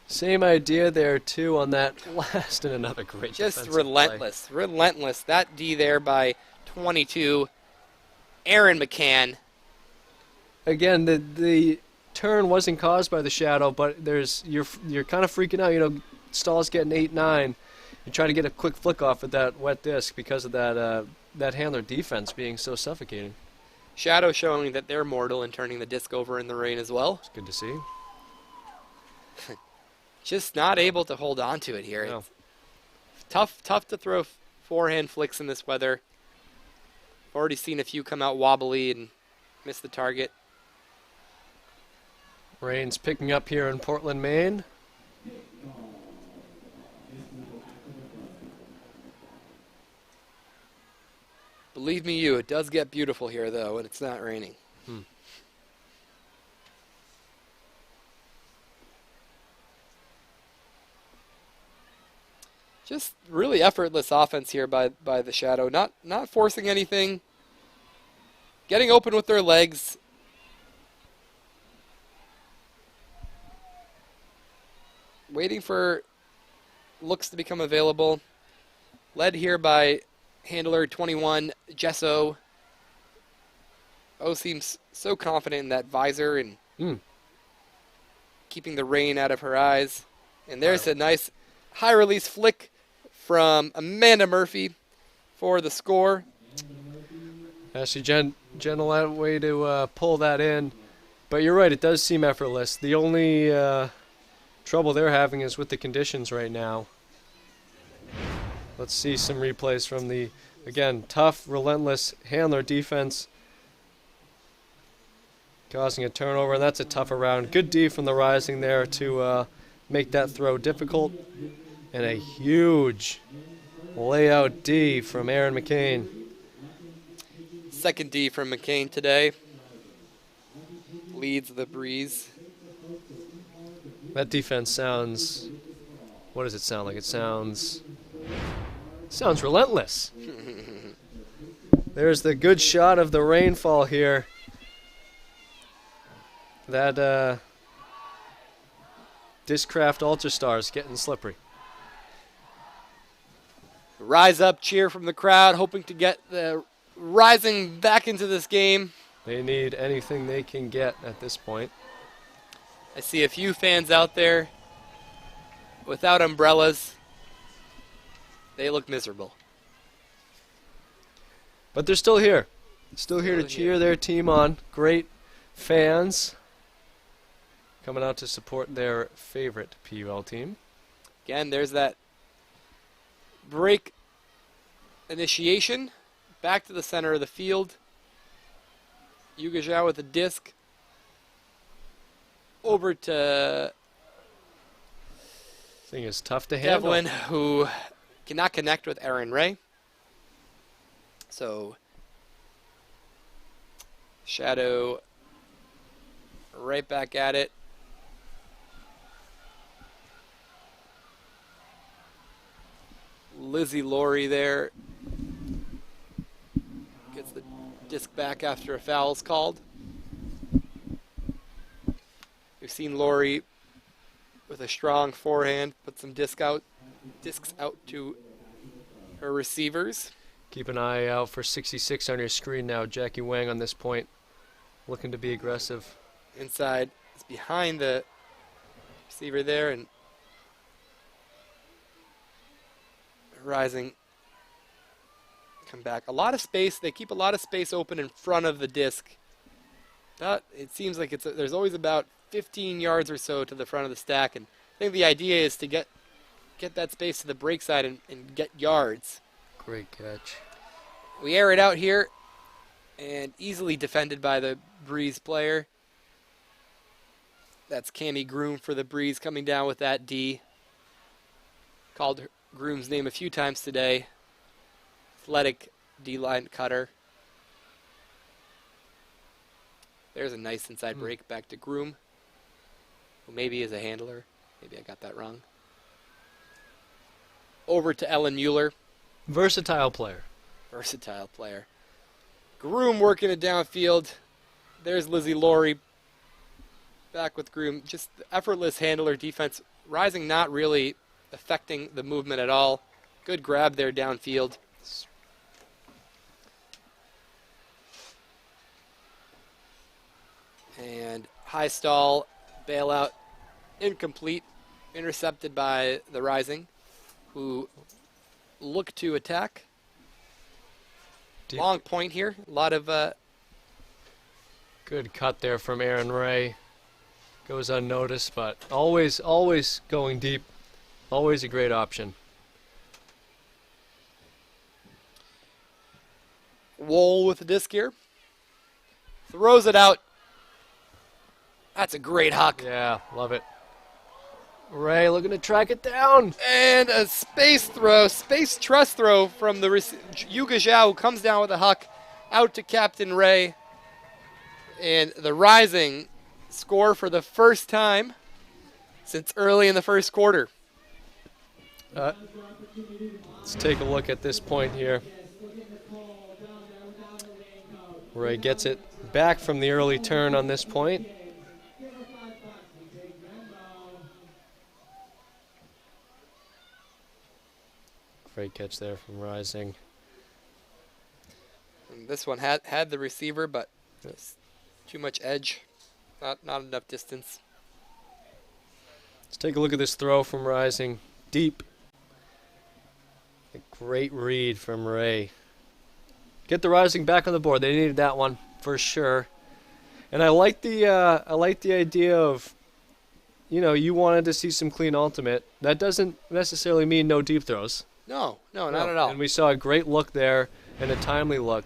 Same idea there, too, on that last, and another great
Just
defensive
relentless.
play.
Relentless. That D there by 22. Aaron McCann.
Again, the turn wasn't caused by the Shadow, but you're kind of freaking out. You know, Stahl's getting 8-9. You're trying to get a quick flick off with that wet disc because of that handler defense being so suffocating.
Shadow showing that they're mortal and turning the disc over in the rain as well.
It's good to see.
Just not able to hold on to it here.
No.
It's tough to throw forehand flicks in this weather. Already seen a few come out wobbly and miss the target.
Rain's picking up here in Portland, Maine.
Believe me you, it does get beautiful here though when it's not raining. Just really effortless offense here by the Shadow. Not forcing anything. Getting open with their legs. Waiting for looks to become available. Led here by handler 21, Gesso. Seems so confident in that visor and keeping the rain out of her eyes. And there's a nice high release flick from Amanda Murphy for the score.
Actually, gentle way to pull that in. But you're right, it does seem effortless. The only trouble they're having is with the conditions right now. Let's see some replays from the, again, tough, relentless handler defense. Causing a turnover, and that's a tougher round. Good D from the Rising there to make that throw difficult. And a huge layout D from Aaron McCain.
Second D from McCain today. Leads the breeze.
That defense sounds, what does it sound like? It sounds relentless. There's the good shot of the rainfall here. That Discraft Ultra Stars getting slippery.
Rise up cheer from the crowd, hoping to get the Rising back into this game.
They need anything they can get at this point.
I see a few fans out there without umbrellas. They look miserable.
But they're still here. Still here to cheer their team on. Great fans coming out to support their favorite PUL team.
Again, there's that break initiation. Back to the center of the field. Yuga Zhao with a disc. Over to
Thing is tough to handle.
Devlin, who cannot connect with Aaron Ray. So Shadow right back at it. Lizzie Laurie there gets the disc back after a foul's called. We've seen Laurie with a strong forehand put some discs out to her receivers.
Keep an eye out for 66 on your screen now. Jackie Wang on this point, looking to be aggressive.
Inside is behind the receiver there, and Rising come back. A lot of space. They keep a lot of space open in front of the disc. But it seems like there's always about 15 yards or so to the front of the stack, and I think the idea is to get that space to the break side and get yards.
Great catch.
We air it out here, and easily defended by the Breeze player. That's Cammie Groom for the Breeze coming down with that D. Called Groom's name a few times today. Athletic D-line cutter. There's a nice inside break back to Groom, who maybe is a handler. Maybe I got that wrong. Over to Ellen Mueller.
Versatile player.
Versatile player. Groom working it downfield. There's Lizzie Laurie back with Groom. Just effortless handler defense. Rising not really affecting the movement at all. Good grab there downfield. And high stall, bailout, incomplete, intercepted by the Rising, who look to attack.
Deep.
Long point here. A lot of
Good cut there from Aaron Ray. Goes unnoticed, but always going deep. Always a great option.
Wool with the disc here. Throws it out. That's a great huck.
Yeah, love it. Ray looking to track it down.
And a space trust throw from the Yuga Zhao, who comes down with a huck out to Captain Ray. And the Rising score for the first time since early in the first quarter.
Let's take a look at this point here. Ray gets it back from the early turn on this point. Great catch there from Rising.
And this one had the receiver, but too much edge, not enough distance.
Let's take a look at this throw from Rising. Deep. A great read from Ray. Get the Rising back on the board. They needed that one for sure. And I like the idea of, you wanted to see some clean ultimate. That doesn't necessarily mean no deep throws.
No, not at all.
And we saw a great look there and a timely look.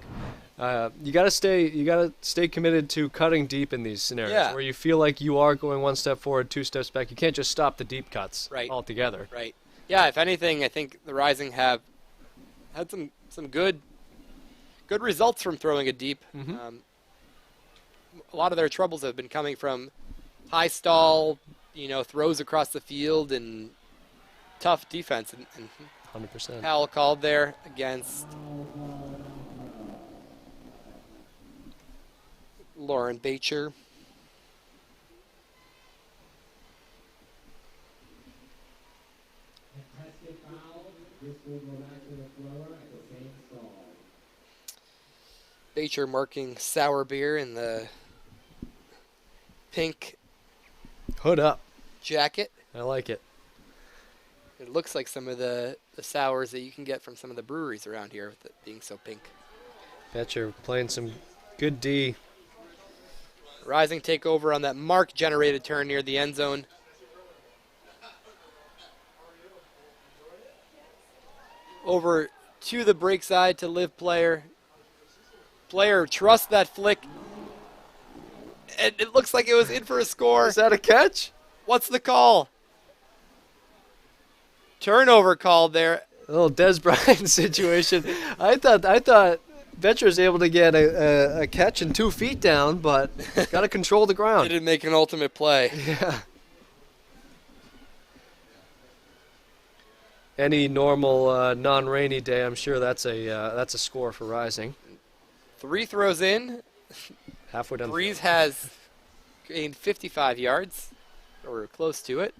You gotta stay committed to cutting deep in these scenarios where you feel like you are going one step forward, two steps back. You can't just stop the deep cuts altogether.
Right. Yeah. If anything, I think the Rising have had some good results from throwing it deep.
Mm-hmm.
A lot of their troubles have been coming from high stall, throws across the field and tough defense. And
100%.
Powell called there against Lauren Bacher. Bacher marking sour beer in the pink
Hood up.
jacket.
I like it.
It looks like some of the sours that you can get from some of the breweries around here with it being so pink.
Betcher playing some good D.
Rising take over on that mark-generated turn near the end zone. Over to the break side to Liv player. Player trusts that flick. And it looks like it was in for a score.
Is that a catch?
What's the call? Turnover called there.
A little Des Bryant situation. I thought Betcher was able to get a catch and 2 feet down, but got to control the ground.
Didn't make an ultimate play.
Yeah. Any normal non-rainy day, I'm sure that's a score for Rising.
3 throws in.
Halfway down.
Breeze has gained 55 yards, or close to it,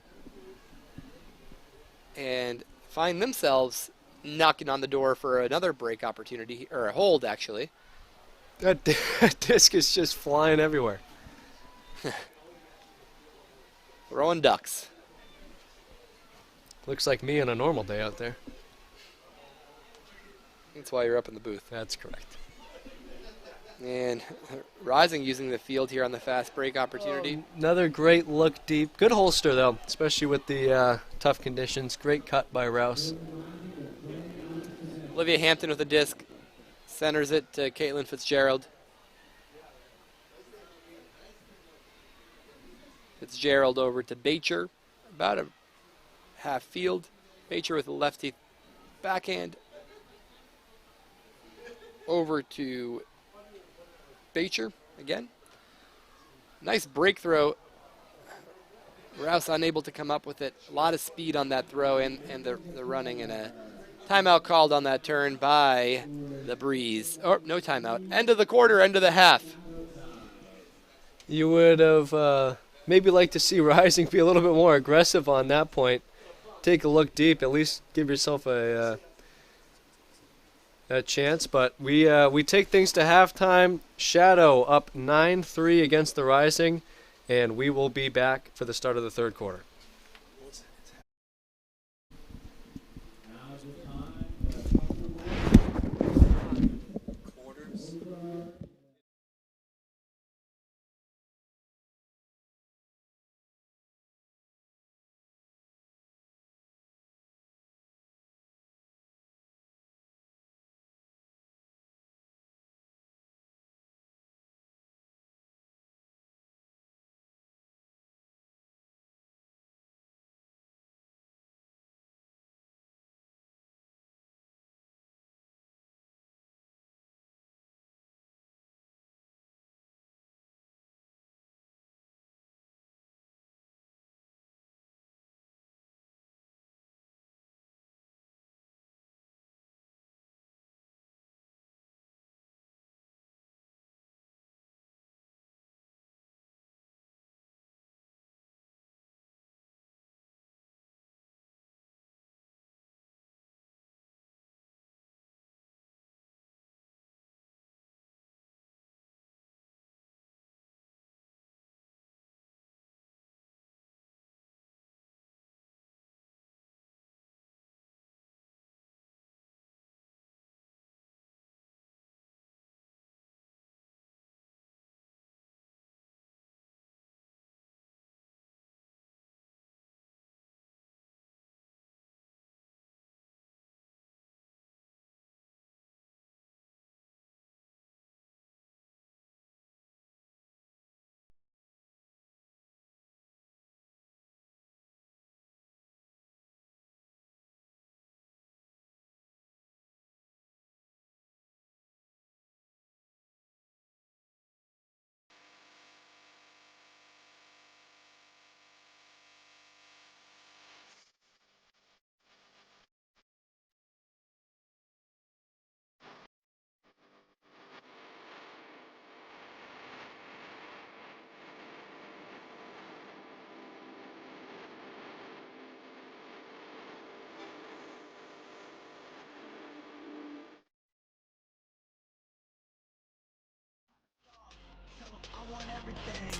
and find themselves knocking on the door for another break opportunity, or a hold, actually.
That disc is just flying everywhere.
Throwing ducks.
Looks like me on a normal day out there.
That's why you're up in the booth.
That's correct.
And Rising using the field here on the fast break opportunity.
Another great look deep. Good holster, though, especially with the tough conditions. Great cut by Rouse.
Olivia Hampton with a disc. Centers it to Caitlin Fitzgerald. Fitzgerald over to Bacher. About a half field. Bacher with a lefty backhand. Over to Bacher again. Nice break throw. Rouse unable to come up with it. A lot of speed on that throw and the running, and a timeout called on that turn by the Breeze. Oh, no timeout. End of the quarter, end of the half.
You would have maybe liked to see Rising be a little bit more aggressive on that point. Take a look deep, at least give yourself a chance. But we take things to halftime. Shadow up 9-3 against the Rising, and we will be back for the start of the third quarter.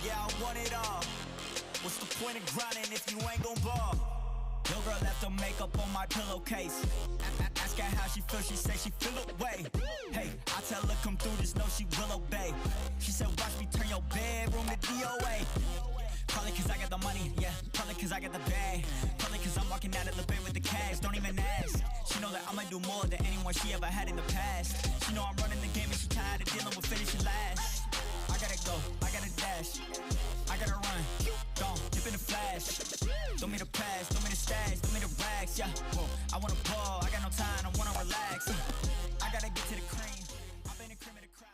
Yeah, I want it all. What's the point of grinding if you ain't gon' ball? Your girl left her makeup on my pillowcase. Ask her how she feels, she say she feel away. Hey, I tell her come through, just know she will obey. She said watch me turn your bedroom to DOA. Probably cause I got the money, yeah. Probably cause I got the bag. Probably cause I'm walking out of the bay with the cash. Don't even ask. She know that I'ma do more than anyone she ever had in the past. She know I'm running the game and she tired of dealing with finishing last. I gotta go, I gotta dash, I gotta run, gone, dip in the flash. Don't me the pass, don't me the stash, don't me the rags, yeah. Whoa, I wanna ball, I got no time, I wanna relax. I gotta get to the cream, I've been the cream of the crop.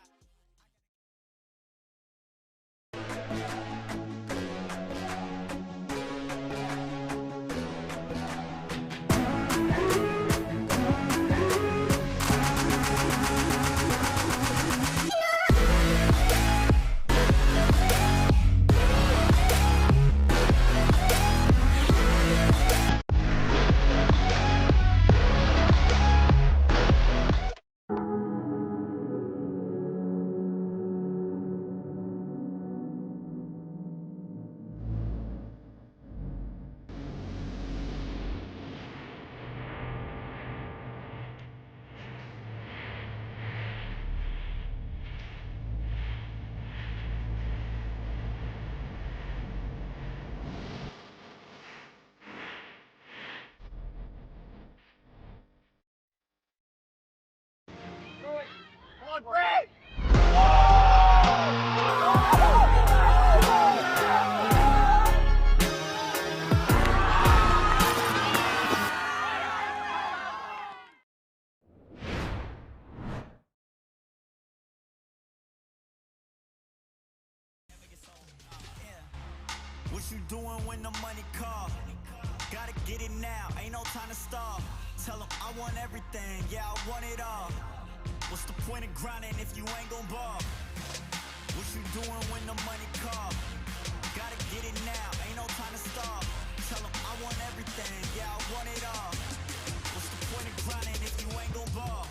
you doing when the money call? Gotta get it now, ain't no time to stall. Tell them I want everything, yeah, I want it all. What's the point of grinding if you ain't gon' ball? What you doing when the money call? Gotta get it now, ain't no time to stall. Tell them I want everything, yeah, I want it all. What's the point of grinding if you ain't gon' ball?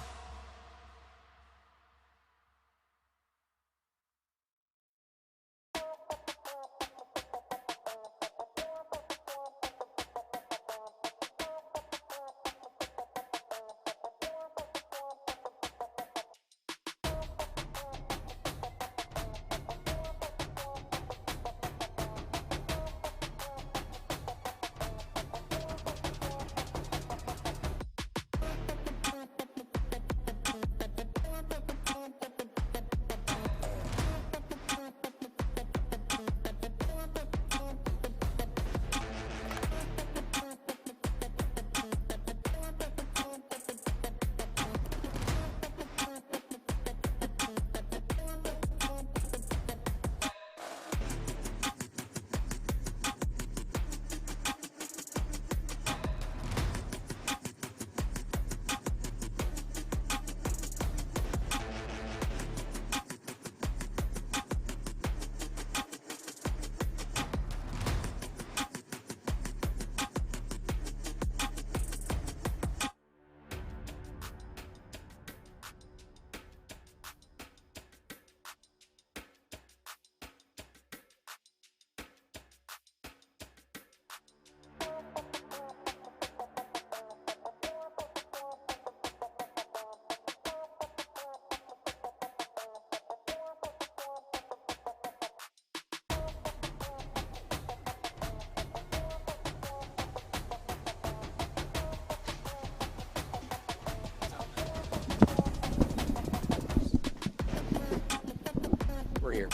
We're here.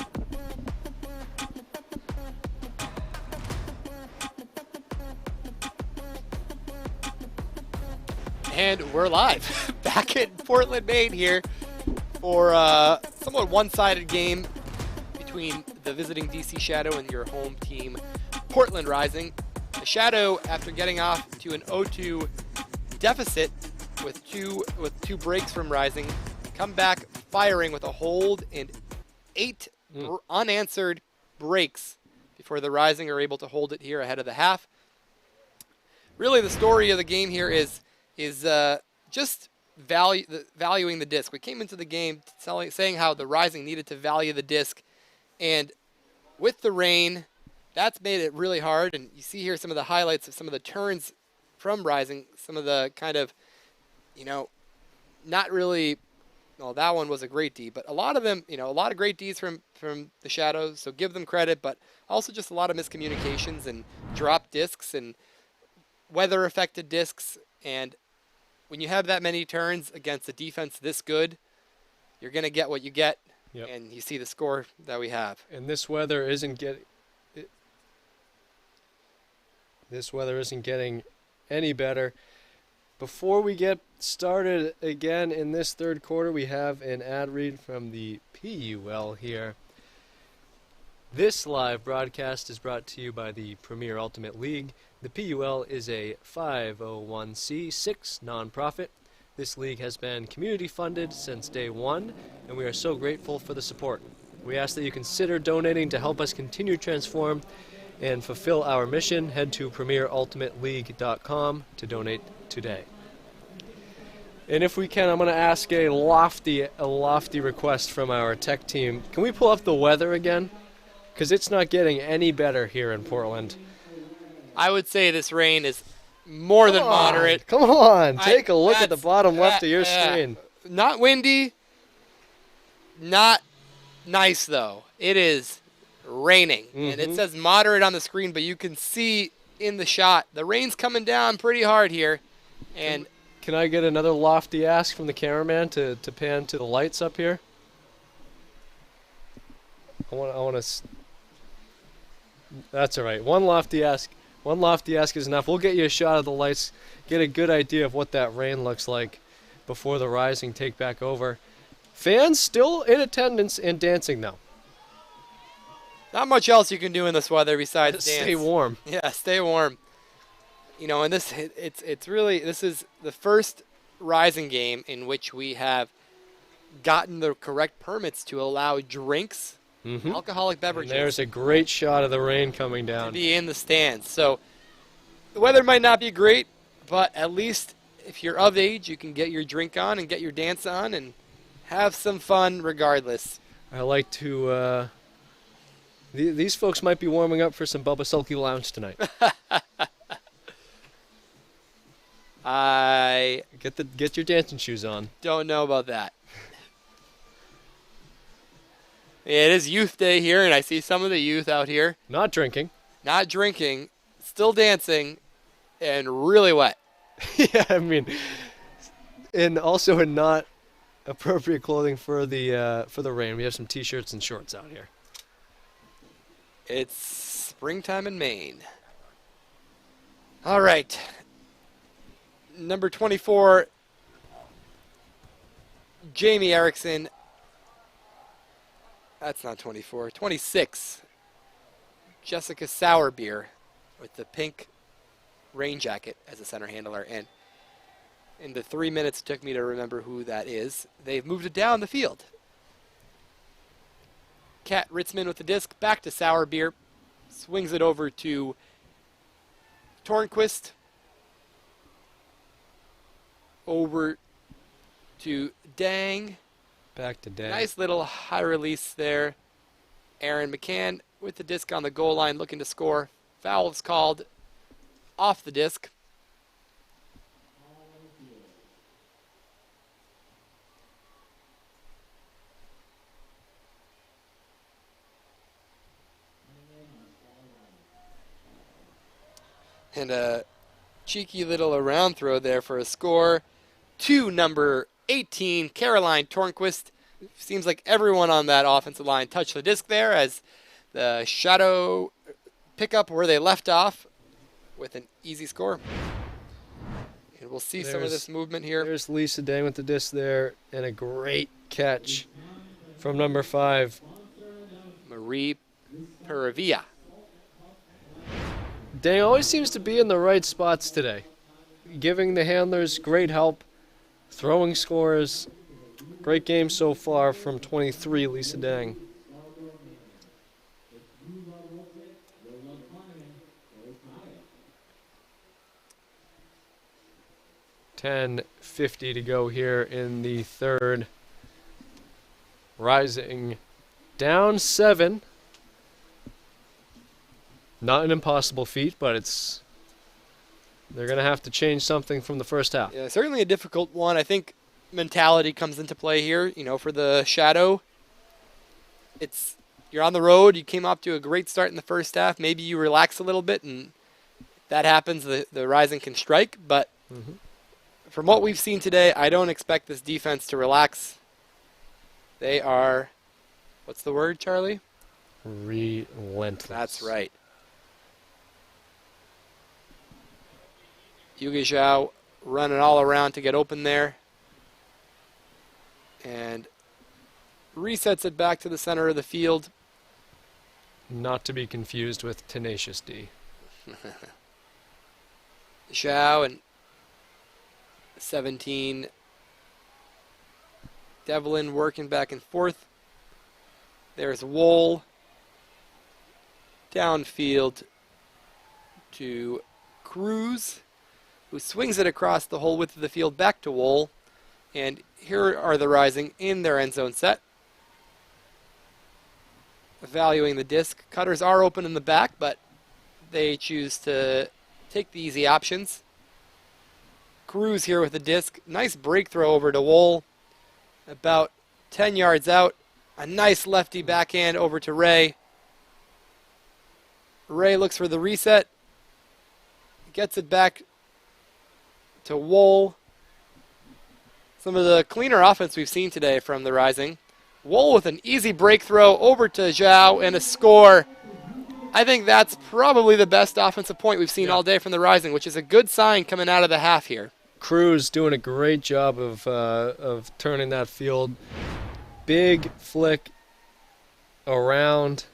And we're live back in Portland, Maine here for a somewhat one-sided game between the visiting DC Shadow and your home team, Portland Rising. The Shadow, after getting off to an 0-2 deficit with two breaks from Rising, come back firing with a hold and 8 unanswered breaks before the Rising are able to hold it here ahead of the half. Really, the story of the game here is just valuing the disc. We came into the game saying how the Rising needed to value the disc, and with the rain, that's made it really hard. And you see here some of the highlights of some of the turns from Rising, some of the kind of, not really. Well, that one was a great D, but a lot of them, a lot of great Ds from the Shadows, so give them credit, but also just a lot of miscommunications and dropped discs and weather-affected discs. And when you have that many turns against a defense this good, you're going to get what you get, and you see the score that we have.
And this weather isn't getting any better. Before we get started again in this third quarter, we have an ad read from the PUL here. This live broadcast is brought to you by the Premier Ultimate League. The PUL is a 501c6 nonprofit. This league has been community funded since day one, and we are so grateful for the support. We ask that you consider donating to help us continue to transform and fulfill our mission. Head to premierultimateleague.com to donate today. And if we can, I'm going to ask a lofty request from our tech team. Can we pull up the weather again? Because it's not getting any better here in Portland.
I would say this rain is more than moderate.
Come on, take a look at the bottom left of your screen.
Not windy, not nice though. It is raining, and it says moderate on the screen, but you can see in the shot the rain's coming down pretty hard here. And
can I get another lofty ask from the cameraman to pan to the lights up here? I want to. That's all right. One lofty ask is enough. We'll get you a shot of the lights, get a good idea of what that rain looks like before the Rising take back over. Fans still in attendance and dancing though.
Not much else you can do in this weather besides
Just
dance.
stay warm.
Yeah, stay warm. You know, and it's really, this is the first Rising game in which we have gotten the correct permits to allow drinks, alcoholic
And
beverages,
there's a great shot of the rain coming
to
down.
be in the stands. So the weather might not be great, but at least if you're of age, you can get your drink on and get your dance on and have some fun regardless.
I like to. These folks might be warming up for some Bubba Sulky Lounge tonight.
I
Get your dancing shoes on.
don't know about that. Yeah, it is Youth Day here, and I see some of the youth out here
Not drinking.
not drinking, still dancing, and really wet.
Yeah, I mean, and also in not appropriate clothing for the rain. We have some t-shirts and shorts out here.
It's springtime in Maine. All right. Number 24, Jamie Erickson. That's not 24. 26, Jessica Sourbeer with the pink rain jacket as a center handler. And in the 3 minutes it took me to remember who that is, they've moved it down the field. Kat Ritzman with the disc, back to Sourbeer, swings it over to Tornquist, over to Dang.
Back to Dan.
Nice little high release there. Aaron McCann with the disc on the goal line looking to score. Foul is called off the disc. And a cheeky little around throw there for a score to number 18, Caroline Tornquist. Seems like everyone on that offensive line touched the disc there as the Shadow pick up where they left off with an easy score. And we'll see some of this movement here.
There's Lisa Dang with the disc there, and a great catch from number 5.
Marie Peravia.
Dang always seems to be in the right spots today, giving the handlers great help, throwing scores. Great game so far from 23, Lisa Dang. $10:50 to go here in the third. Rising down 7. Not an impossible feat, but they're going to have to change something from the first half.
Yeah, certainly a difficult one. I think mentality comes into play here, you know, for the Shadow. You're on the road, you came off to a great start in the first half. Maybe you relax a little bit, and if that happens, the Rising can strike. But from what we've seen today, I don't expect this defense to relax. They are, what's the word, Charlie?
Relentless.
That's right. Yugi Zhao running all around to get open there. And resets it back to the center of the field.
Not to be confused with Tenacious D.
Zhao and 17. Devlin working back and forth. There's Wool. Downfield to Cruz, who swings it across the whole width of the field back to Wool. And here are the Rising in their end zone set. Valuing the disc. Cutters are open in the back, but they choose to take the easy options. Cruz here with the disc. Nice break throw over to Wool. About 10 yards out. A nice lefty backhand over to Ray. Ray looks for the reset. Gets it back to Wool. Some of the cleaner offense we've seen today from the Rising. Wool with an easy break throw over to Zhao and a score. I think that's probably the best offensive point we've seen all day from the Rising, which is a good sign coming out of the half here.
Cruz doing a great job of turning that field. Big flick around.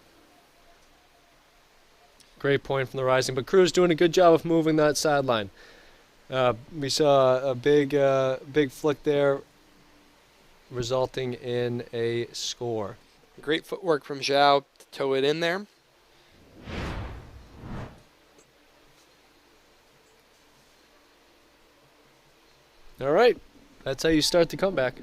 Great point from the Rising, but Crew's doing a good job of moving that sideline. We saw a big flick there, resulting in a score.
Great footwork from Zhao to toe it in there.
All right, that's how you start the comeback.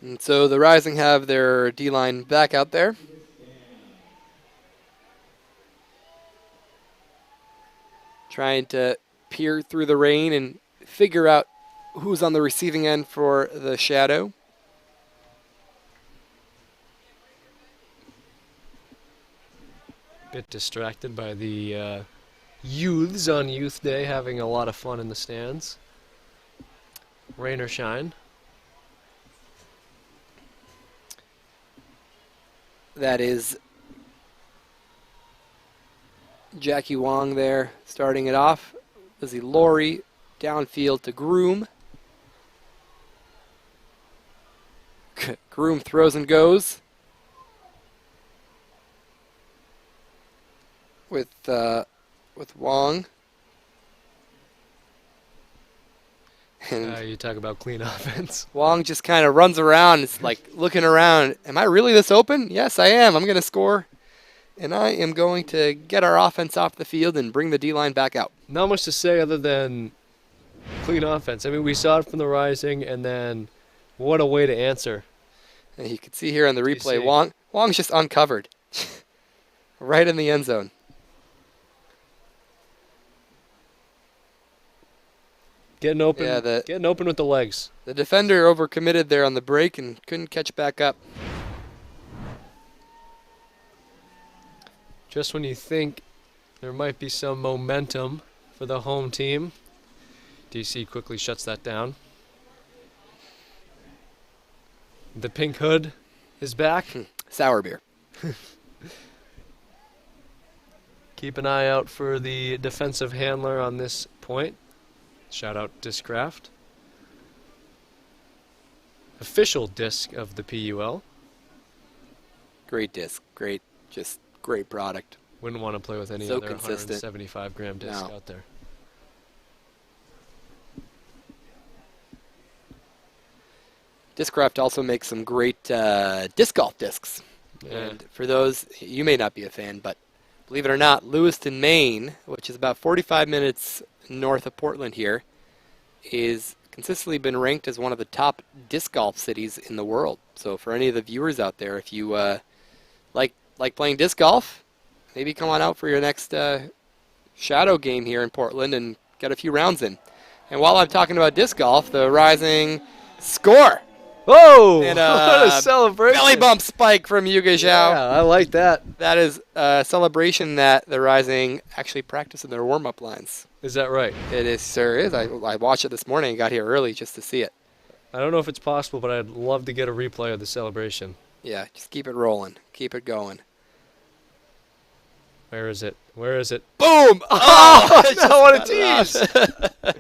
And so the Rising have their D-line back out there. Trying to peer through the rain and figure out who's on the receiving end for the Shadow.
Bit distracted by the youths on Youth Day having a lot of fun in the stands. Rain or shine.
That is Jackie Wong there starting it off. Lizzie Laurie downfield to Groom. Groom throws and goes with Wong. And
You talk about clean offense.
Wong just kind of runs around. It's like looking around. Am I really this open? Yes, I am. I'm going to score. And I am going to get our offense off the field and bring the D-line back out.
Not much to say other than clean offense. I mean, we saw it from the Rising, and then what a way to answer.
And you can see here on the
You
replay,
see.
Wong's just uncovered. Right in the end zone.
Getting open,
Yeah,
getting open with the legs.
The defender overcommitted there on the break and couldn't catch back up.
Just when you think there might be some momentum for the home team, DC quickly shuts that down. The pink hood is back.
Sour beer.
Keep an eye out for the defensive handler on this point. Shout out Discraft. Official disc of the PUL.
Great disc. Great product.
Wouldn't want to play with any
So
other
consistent.
175 gram disc
No.
out there.
Discraft also makes some great disc golf discs.
Yeah.
And for those, you may not be a fan, but believe it or not, Lewiston, Maine, which is about 45 minutes north of Portland here, is consistently been ranked as one of the top disc golf cities in the world. So for any of the viewers out there, if you like playing disc golf, maybe come on out for your next Shadow game here in Portland and get a few rounds in. And while I'm talking about disc golf, the Rising score.
Whoa!
And
what a celebration!
Belly bump spike from Yuga Zhao.
Yeah, I like that.
That is a celebration that the Rising actually practice in their warm-up lines.
Is that right?
It is, sir. It is. I watched it this morning and got here early just to see it.
I don't know if it's possible, but I'd love to get a replay of the celebration.
Yeah, just keep it rolling. Keep it going.
Where is it? Where is it?
Boom!
Oh,
It just
no, what a
cut it off.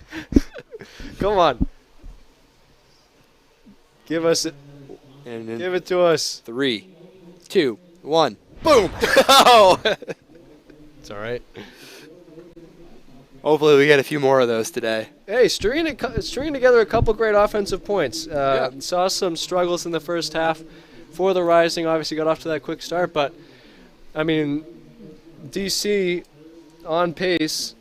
tease! Come on. Give us it.
And then
Give it to us.
3, 2, 1. Boom! Oh!
It's all right.
Hopefully we get a few more of those today.
Hey, stringing together a couple great offensive points.
Yeah.
Saw some struggles in the first half for the Rising. Obviously got off to that quick start, but I mean, DC on pace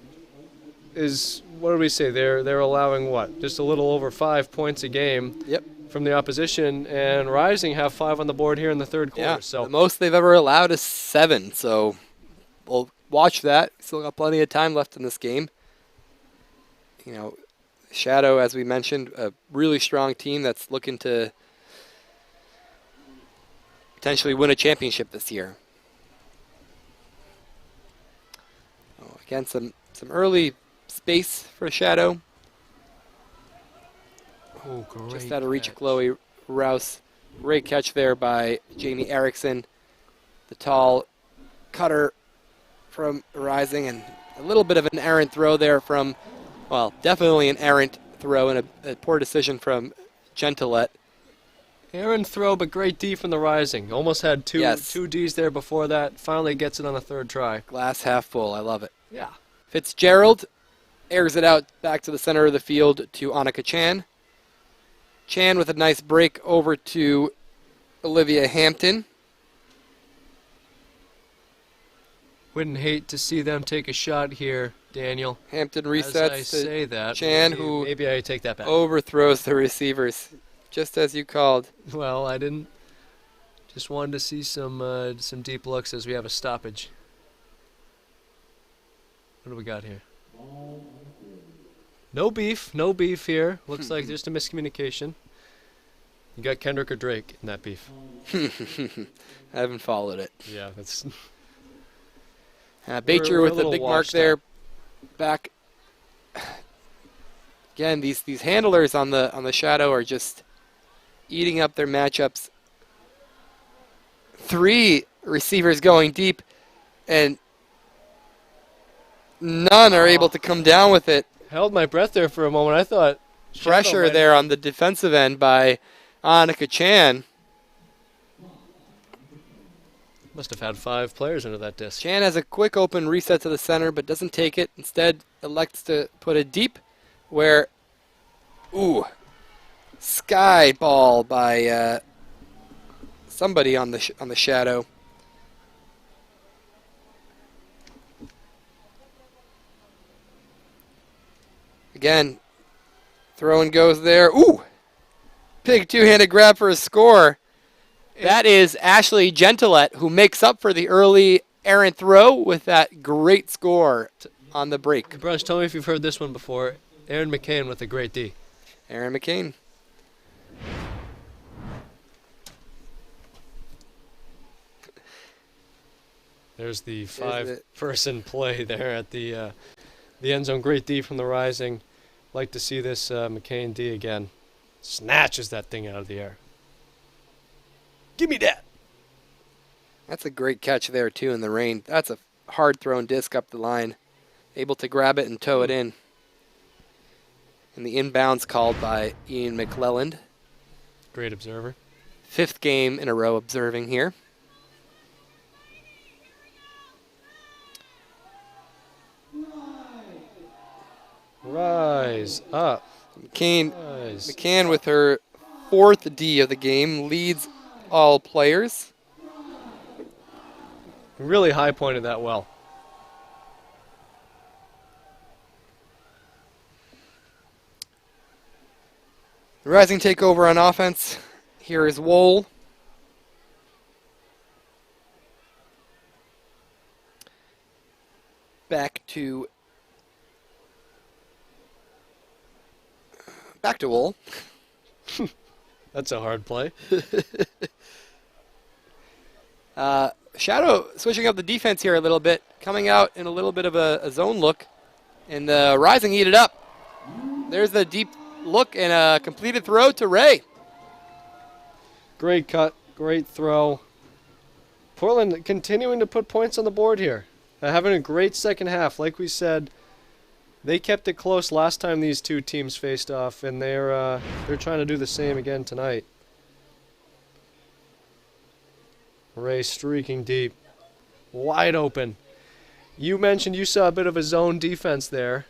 is, what do we say? They're allowing what? Just a little over 5 points a game.
Yep.
From the opposition, and Rising have 5 on the board here in the third quarter.
Yeah,
So
the most they've ever allowed is 7. So we'll watch that. Still got plenty of time left in this game. You know, Shadow, as we mentioned, a really strong team that's looking to potentially win a championship this year. Oh, again, some early space for Shadow.
oh, great
Just out of reach
catch.
of Chloe Rouse. Great catch there by Jamie Erickson. The tall cutter from Rising, and a little bit of an errant throw there from Well, definitely an errant throw and a poor decision from Gentillette.
Aaron throw, but great D from the Rising. Almost had two Ds there before that. Finally gets it on the third try.
Glass half full. I love it.
Yeah.
Fitzgerald airs it out back to the center of the field to Annika Chan. Chan with a nice break over to Olivia Hampton.
Wouldn't hate to see them take a shot here, Daniel.
Hampton
As I
resets
say
to
that,
Chan,
maybe,
who
maybe I take that back.
overthrows the receivers, just as you called.
Well, I didn't. Just wanted to see some deep looks as we have a stoppage. What do we got here? No beef here. Looks like just a miscommunication. You got Kendrick or Drake in that beef?
I haven't followed it.
Yeah, that's.
Bacher
we're a
with a
little
big mark
washed
there.
up.
Back. Again, these handlers on the shadow are just eating up their matchups. 3 receivers going deep, and none are able to come down with it.
Held my breath there for a moment. I thought.
Pressure there on the defensive end by Annika Chan.
Must have had 5 players under that disc.
Chan has a quick open reset to the center, but doesn't take it. Instead, elects to put it deep, where, sky ball by somebody on the shadow. Again, throw and goes there. Big two-handed grab for a score. That is Ashley Gentillette, who makes up for the early errant throw with that great score on the break.
Brush, tell me if you've heard this one before. Aaron McCain with a great D.
Aaron McCain.
There's the 5-person play there at the end zone. Great D from the Rising. Like to see this McCain D again. Snatches that thing out of the air. Give me that.
That's a great catch there, too, in the rain. That's a hard-thrown disc up the line. Able to grab it and tow it in. And the inbounds called by Ian McClelland.
Great observer.
5th game in a row observing here.
Rise up.
McCann with her 4th D of the game leads all players.
Really high pointed that well.
The Rising takeover on offense. Here is Wohl. Back to Wohl.
That's a hard play.
Shadow switching up the defense here a little bit, coming out in a little bit of a zone look, and the Rising eat it up. There's the deep look and a completed throw to Ray.
Great cut, great throw. Portland continuing to put points on the board here. Having a great second half. Like we said, they kept it close last time these two teams faced off, and they're trying to do the same again tonight. Ray streaking deep. Wide open. You mentioned you saw a bit of a zone defense there.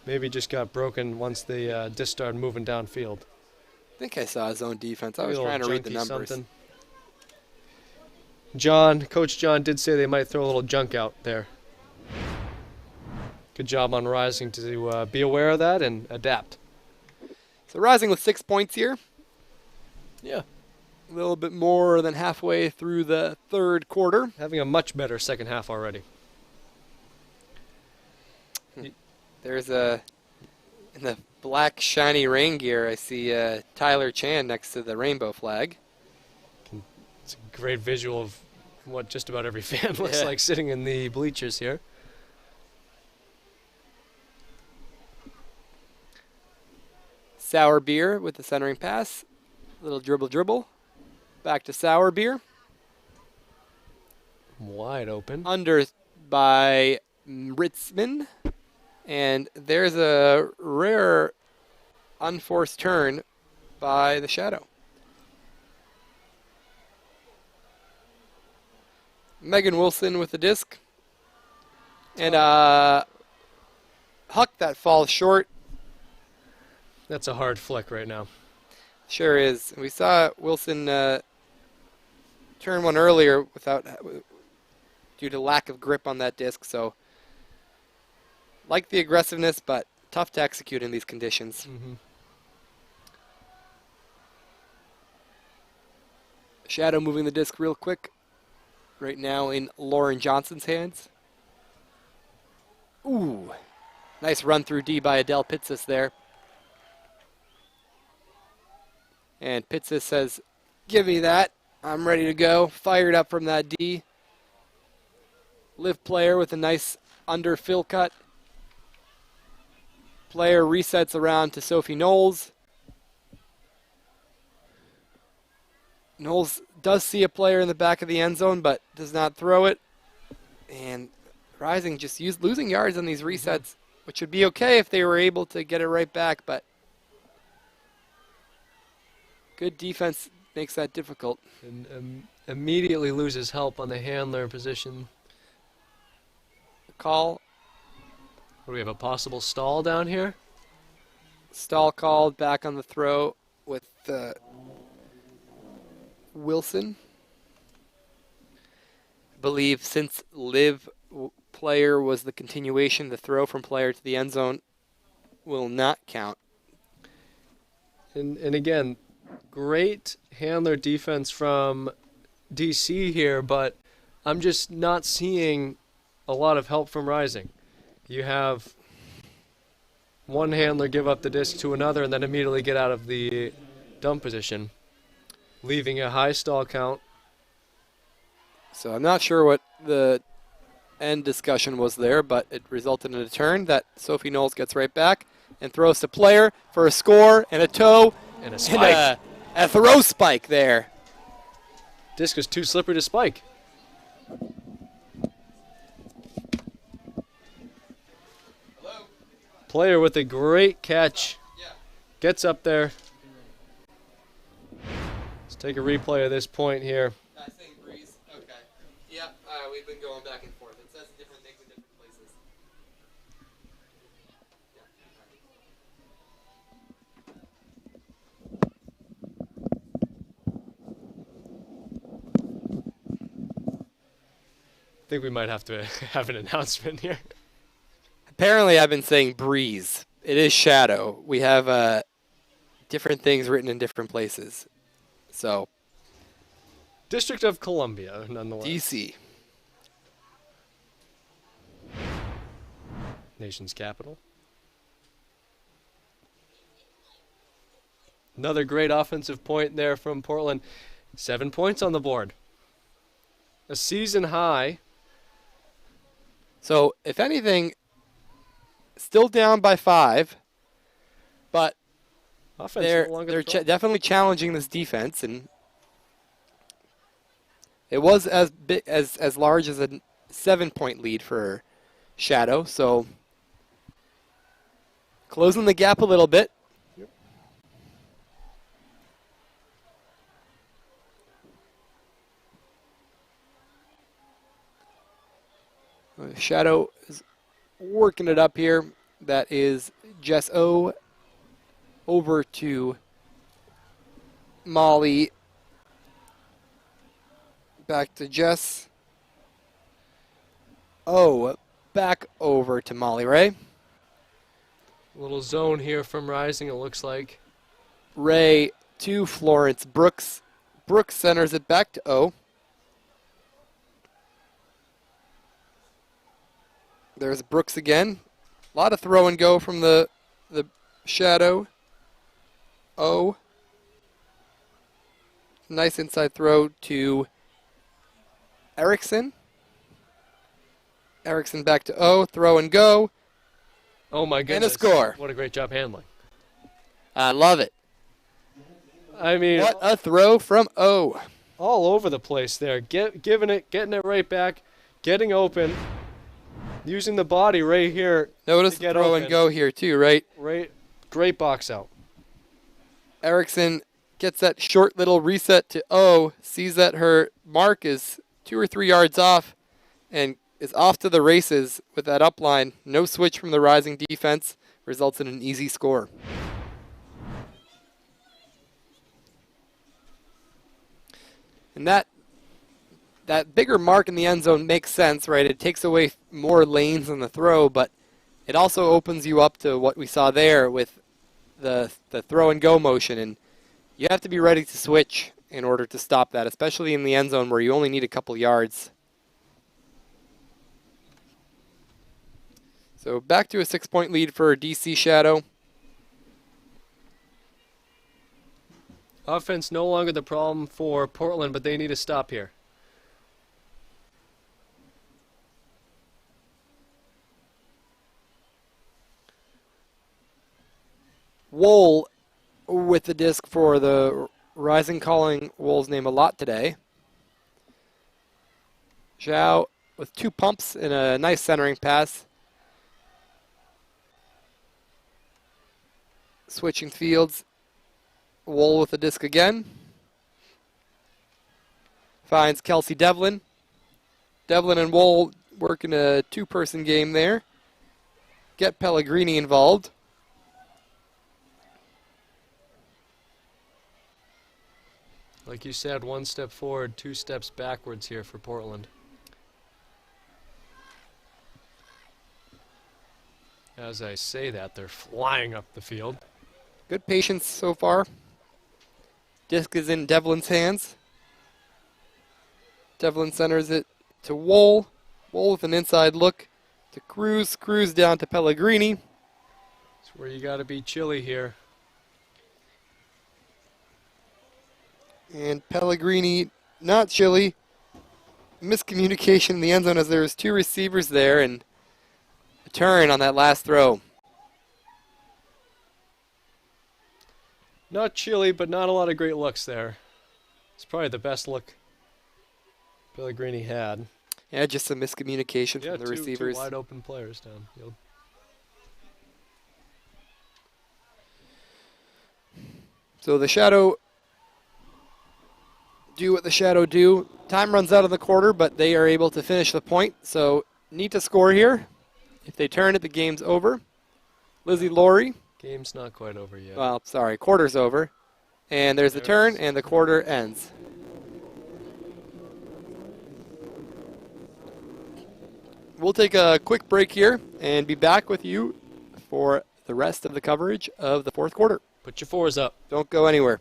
Maybe just got broken once the disc started moving downfield.
I think I saw his own defense. I was
Maybe a
trying to
little
read the
junky
numbers.
something. Coach John did say they might throw a little junk out there. Good job on Rising to be aware of that and adapt.
So Rising with 6 points here.
Yeah.
A little bit more than halfway through the 3rd quarter.
Having a much better second half already.
There's in the black shiny rain gear, I see Tyler Chan next to the rainbow flag.
It's a great visual of what just about every fan looks like sitting in the bleachers here.
Sour Beer with the centering pass. Little dribble. Back to Sour Beer.
Wide open.
Under by Ritzman. And there's a rare unforced turn by the Shadow. Megan Wilson with the disc. And Huck that falls short.
That's a hard flick right now.
Sure is. We saw Wilson turn one earlier due to lack of grip on that disc. So, like the aggressiveness, but tough to execute in these conditions.
Mm-hmm.
Shadow moving the disc real quick. Right now in Lauren Johnson's hands. Ooh, nice run through D by Adele Pitsis there. And Pitsis says, give me that. I'm ready to go. Fired up from that D. Live player with a nice under fill cut. Player resets around to Sophie Knowles. Knowles does see a player in the back of the end zone, but does not throw it. And Rising just losing yards on these resets, which would be okay if they were able to get it right back, but good defense makes that difficult.
And immediately loses help on the handler position.
Call.
What, do we have a possible stall down here?
Stall called back on the throw with Wilson. I believe since Liv player was the continuation, the throw from player to the end zone will not count.
And again, great handler defense from DC here, but I'm just not seeing a lot of help from Rising. You have one handler give up the disc to another and then immediately get out of the dump position, leaving a high stall count.
So I'm not sure what the end discussion was there, but it resulted in a turn that Sophie Knowles gets right back and throws to player for a score and a toe
And a spike.
and a throw spike there.
Disc is too slippery to spike.
Hello?
Player with a great catch.
Yeah.
Gets up there. Let's take a replay of this point here.
I think Breeze. Okay. Yeah, we've been going back and forth. It says different things in different places.
I think we might have to have an announcement here.
Apparently, I've been saying Breeze. It is Shadow. We have different things written in different places. So,
District of Columbia, nonetheless.
DC.
Nation's capital. Another great offensive point there from Portland. 7 points on the board. A season high.
So, if anything, still down by 5, but
Offense
they're
no longer the problem.
definitely challenging this defense, and it was as big as large as a 7-point lead for Shadow. So, closing the gap a little bit. Shadow is working it up here. That is Jess O over to Molly. Back to Jess. O back over to Molly Ray.
Little zone here from Rising, it looks like.
Ray to Florence Brooks. Brooks centers it back to O. There's Brooks again. A lot of throw and go from the Shadow. O. Nice inside throw to Erickson. Erickson back to O. Throw and go.
Oh my goodness.
And a score.
What a great job handling.
I love it.
I mean,
What a throw from O.
all over the place there. Getting it right back, getting open. Using the body right here.
Notice
to
the
get
throw
open.
and go here too, right?
Right. Great box out.
Erickson gets that short little reset to O, sees that her mark is 2 or 3 yards off, and is off to the races with that up line. No switch from the rising defense results in an easy score. And that bigger mark in the end zone makes sense, right? It takes away more lanes on the throw, but it also opens you up to what we saw there with the throw and go motion, and you have to be ready to switch in order to stop that, especially in the end zone where you only need a couple yards. So back to a 6-point lead for DC Shadow.
Offense no longer the problem for Portland, but they need to stop here.
Wool with the disc for the Rising, calling Wool's name a lot today. Zhao with 2 pumps and a nice centering pass. Switching fields. Wool with the disc again. Finds Kelsey Devlin. Devlin and Wool working a 2-person game there. Get Pellegrini involved.
Like you said, 1 step forward, 2 steps backwards here for Portland. As I say that, they're flying up the field.
Good patience so far. Disc is in Devlin's hands. Devlin centers it to Wool. Wool with an inside look to Cruz. Cruz down to Pellegrini.
That's where you got to be chilly here.
And Pellegrini, not chilly. Miscommunication in the end zone as there was 2 receivers there, and a turn on that last throw.
Not chilly, but not a lot of great looks there. It's probably the best look Pellegrini had.
Yeah, just some miscommunication from the
two
receivers.
wide open players downfield.
So the Shadow do what the Shadow do. Time runs out of the quarter, but they are able to finish the point. So need to score here. If they turn it, the game's over. Lizzie Laurie.
Game's not quite over yet.
Well, sorry, quarter's over. And there's the turn, and the quarter ends. We'll take a quick break here and be back with you for the rest of the coverage of the 4th quarter.
Put your 4s up.
Don't go anywhere.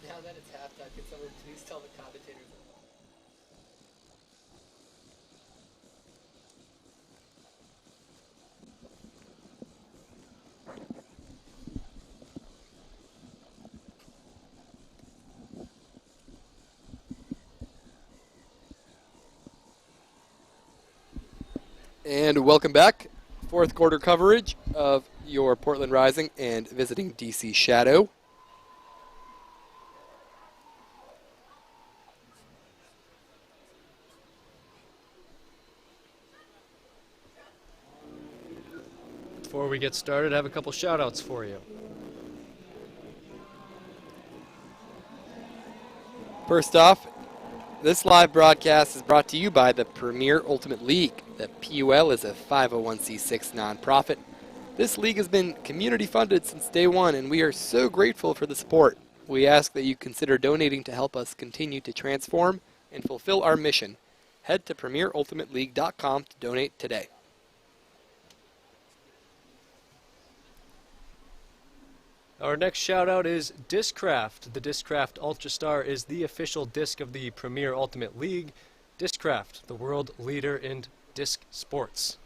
Now that it's halftime, can someone please tell the commentators? And welcome back. Fourth quarter coverage of your Portland Rising and visiting DC Shadow.
Before we get started, I have a couple shout outs for you.
First off, this live broadcast is brought to you by the Premier Ultimate League. The PUL is a 501c6 nonprofit. This league has been community funded since day one, and we are so grateful for the support. We ask that you consider donating to help us continue to transform and fulfill our mission. Head to premierultimateleague.com to donate today.
Our next shout out is Discraft. The Discraft Ultrastar is the official disc of the Premier Ultimate League. Discraft, the world leader in disc sports.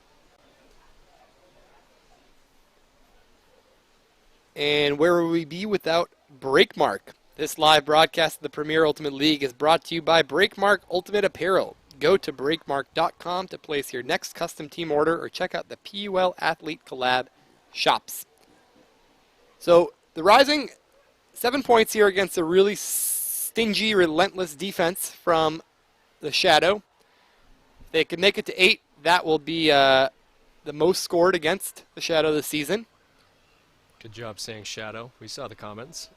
And where would we be without Breakmark? This live broadcast of the Premier Ultimate League is brought to you by Breakmark Ultimate Apparel. Go to breakmark.com to place your next custom team order or check out the PUL Athlete Collab shops. So, the Rising, 7 points here against a really stingy, relentless defense from the Shadow. If they can make it to 8, that will be the most scored against the Shadow this season.
Good job saying Shadow. We saw the comments.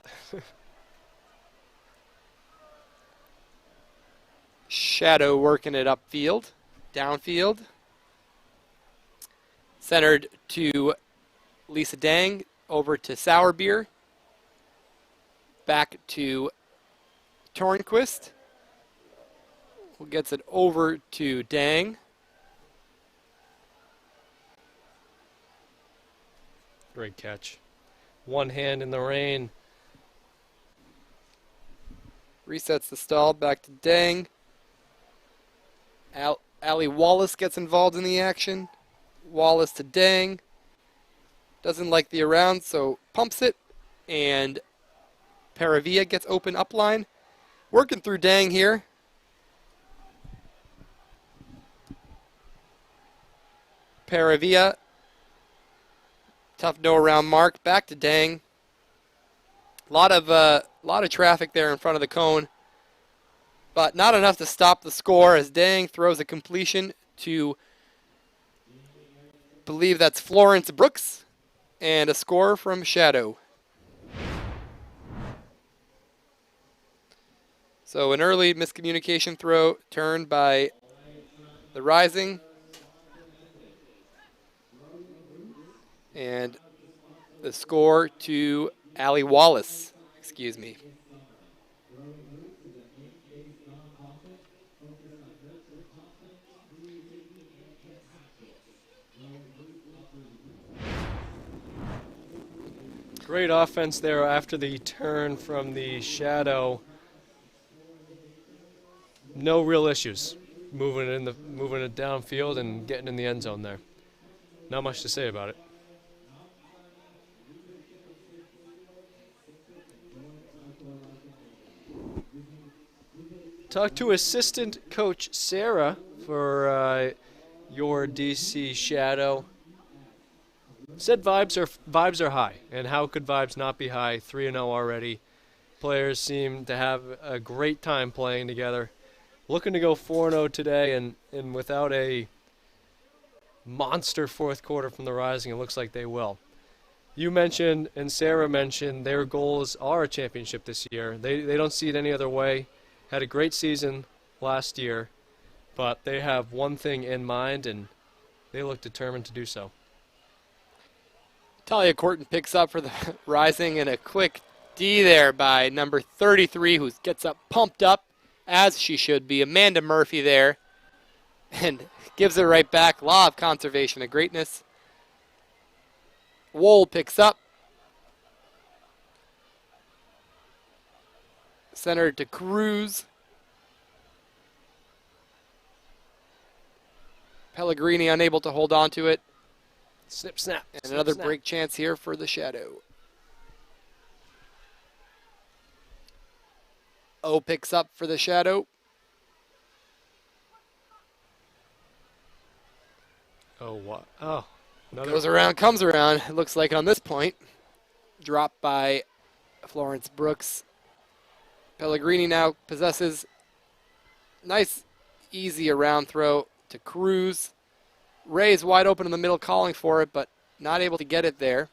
Shadow working it upfield, downfield. Centered to Lisa Dang, over to Sour Beer. Back to Tornquist, who gets it over to Dang.
Great catch. One hand in the rain.
Resets the stall, back to Dang. Allie Wallace gets involved in the action. Wallace to Dang. Doesn't like the around, so pumps it. And Paravia gets open upline. Working through Dang here. Paravia. Tough no around mark. Back to Dang. Lot of traffic there in front of the cone. But not enough to stop the score as Dang throws a completion to, believe that's Florence Brooks. And a score from Shadow. So an early miscommunication throw turned by the Rising. And the score to Allie Wallace. Excuse me.
Great offense there after the turn from the Shadow. No real issues moving it downfield and getting in the end zone there. Not much to say about it. Talk to assistant coach Sarah for your DC Shadow. Said vibes are high, and how could vibes not be high? 3-0 already. Players seem to have a great time playing together. Looking to go 4-0 today, and without a monster fourth quarter from the Rising, it looks like they will. You mentioned, and Sarah mentioned, their goals are a championship this year. They don't see it any other way. Had a great season last year, but they have one thing in mind, and they look determined to do so.
Talia Corton picks up for the Rising, and a quick D there by number 33, who gets up, pumped up, as she should be. Amanda Murphy there, and gives it right back. Law of conservation of greatness. Wool picks up. Centered to Cruz. Pellegrini unable to hold on to it.
Snip, snap.
And
snip,
another
snap.
break chance here for the Shadow. O picks up for the Shadow.
Oh, what? Oh, another.
Goes around, comes around. It looks like on this point. Dropped by Florence Brooks. Pellegrini now possesses. Nice, easy around throw to Cruz. Ray is wide open in the middle calling for it, but not able to get it there.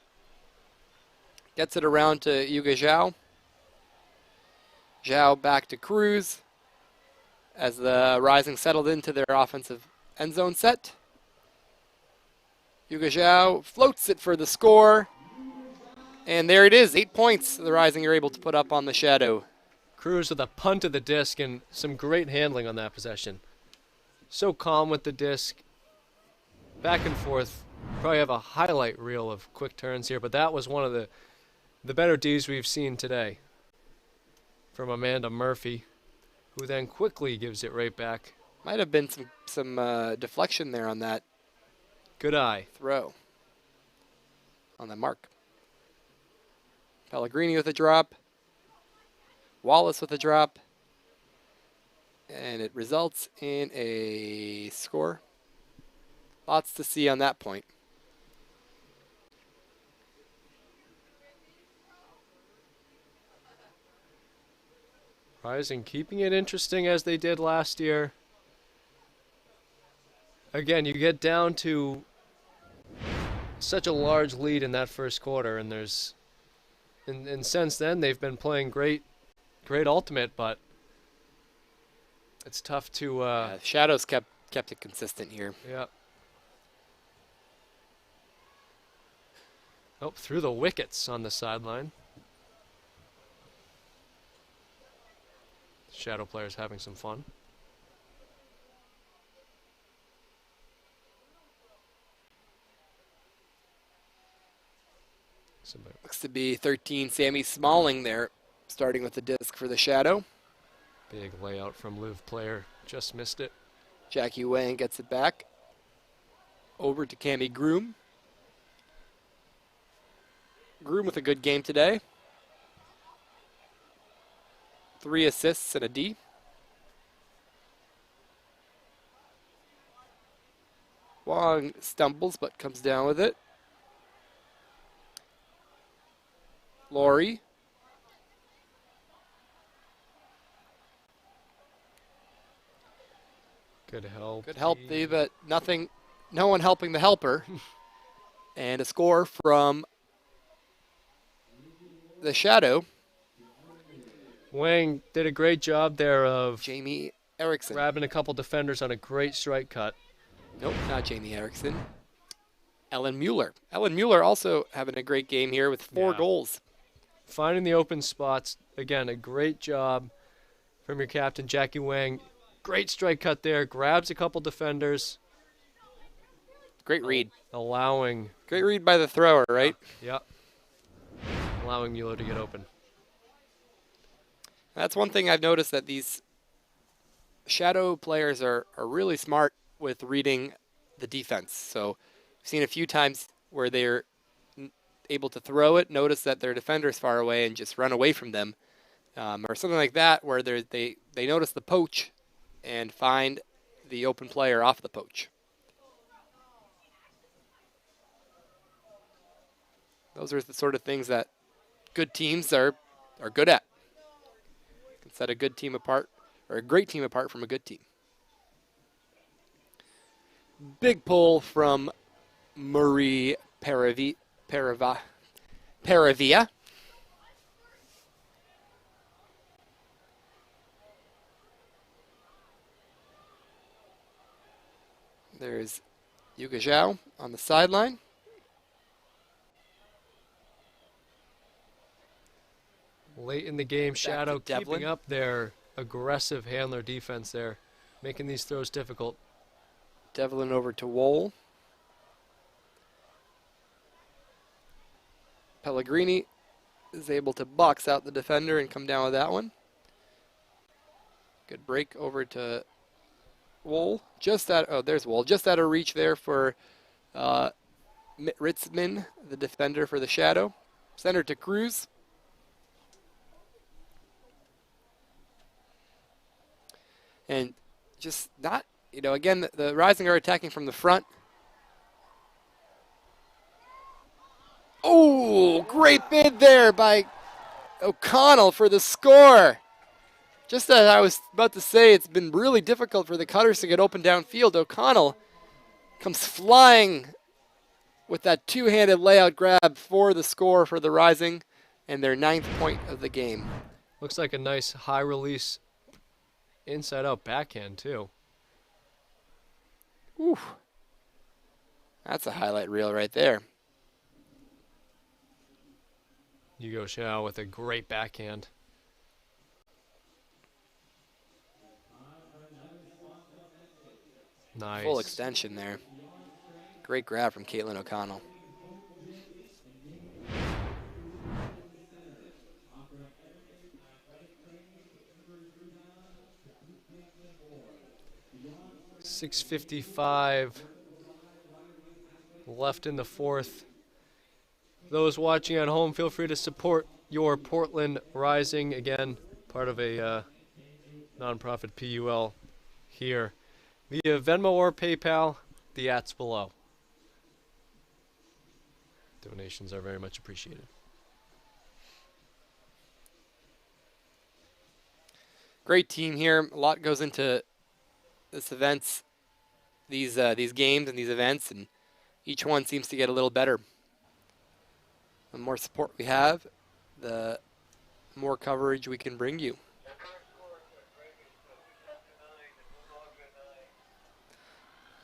Gets it around to Yuga Zhao. Zhao back to Cruz as the Rising settled into their offensive end zone set. Yuga Zhao floats it for the score. And there it is, 8 points the Rising are able to put up on the Shadow.
Cruz with a punt of the disc and some great handling on that possession. So calm with the disc. Back and forth. Probably have a highlight reel of quick turns here, but that was one of the better Ds we've seen today from Amanda Murphy, who then quickly gives it right back.
Might have been some deflection there on that
Good eye.
throw, on the mark. Pellegrini with a drop. Wallace with a drop. And it results in a score. Lots to see on that point.
Rising keeping it interesting as they did last year. Again, you get down to such a large lead in that first quarter, and there's, and since then they've been playing great ultimate, but it's tough to.
Shadows kept it consistent here.
Yeah. Oh, through the wickets on the sideline. Shadow players having some fun.
Looks to be 13 Sammy Smalling there, starting with the disc for the Shadow.
Big layout from Liv player, just missed it.
Jackie Wang gets it back. Over to Cammie Groom. Groom with a good game today. 3 assists and a D. Wang stumbles but comes down with it. Laurie.
Good help.
Good help, but nothing, no one helping the helper. And a score from the Shadow.
Wang did a great job there of
Jamie Erickson.
grabbing a couple defenders on a great strike cut.
Nope, not Jamie Erickson. Ellen Mueller. Ellen Mueller also having a great game here with 4 goals.
Finding the open spots. Again, a great job from your captain, Jackie Wang. Great strike cut there. Grabs a couple defenders.
Great read.
Allowing.
Great read by the thrower, right?
Yep. Allowing Mueller to get open.
That's one thing I've noticed, that these Shadow players are really smart with reading the defense. So I've seen a few times where they're able to throw it, notice that their defender's far away, and just run away from them. Or something like that, where they notice the poach and find the open player off the poach. Those are the sort of things that good teams are good at. Can set a good team apart, or a great team apart from a good team. Big pull from Marie Paravia. There's Yuga Zhao on the sideline.
Late in the game, Shadow
Devlin.
keeping up their aggressive handler defense there, making these throws difficult.
Devlin over to Wohl. Pellegrini is able to box out the defender and come down with that one. Good break over to Wohl. There's Wohl. Just out of reach there for Ritzman, the defender for the Shadow. Center to Cruz. And just not, again, the Rising are attacking from the front. Oh, great bid there by O'Connell for the score. Just as I was about to say, it's been really difficult for the Cutters to get open downfield. O'Connell comes flying with that two-handed layout grab for the score for the Rising and their 9th point of the game.
Looks like a nice high release inside out backhand too.
Ooh. That's a highlight reel right there.
Hugo Xiao with a great backhand. Nice.
Full extension there. Great grab from Caitlin O'Connell.
.655 left in the 4th. Those watching at home, feel free to support your Portland Rising. Again, part of a nonprofit PUL here. Via Venmo or PayPal, the ats below. Donations are very much appreciated.
Great team here. A lot goes into this events, these games and these events, and each one seems to get a little better. The more support we have, the more coverage we can bring you.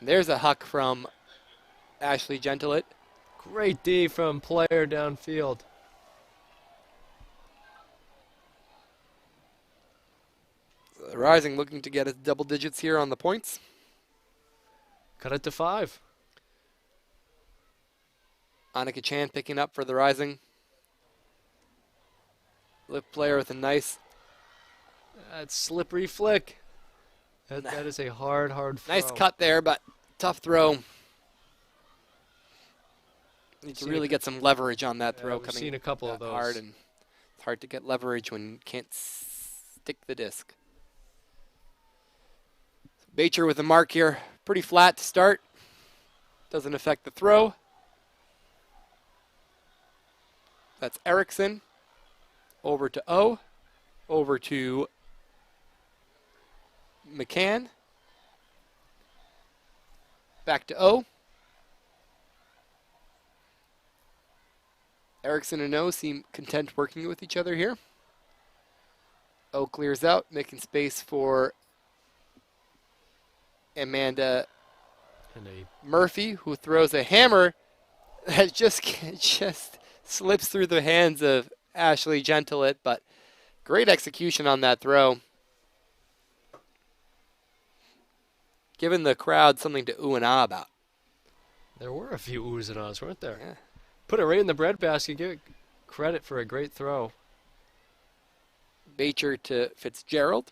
There's a huck from Ashley Gentilet.
Great D from player downfield.
The Rising looking to get its double digits here on the points.
Cut it to 5.
Annika Chan picking up for the Rising. Lift player with a nice
Slippery flick. That is a hard throw.
nice cut there, but tough throw. Need to really get some leverage on that throw.
We've
coming
seen a couple of
that
those.
hard, and it's hard to get leverage when you can't stick the disc. Bacher with a mark here. Pretty flat to start. Doesn't affect the throw. That's Erickson. Over to O. Over to McCann. Back to O. Erickson and O seem content working with each other here. O clears out, making space for Amanda Murphy, who throws a hammer that just slips through the hands of Ashley Gentilet, but great execution on that throw. Giving the crowd something to ooh and ah about.
There were a few oohs and ahs, weren't there?
Yeah.
Put it right in the breadbasket. Give it credit for a great throw.
Bacher to Fitzgerald.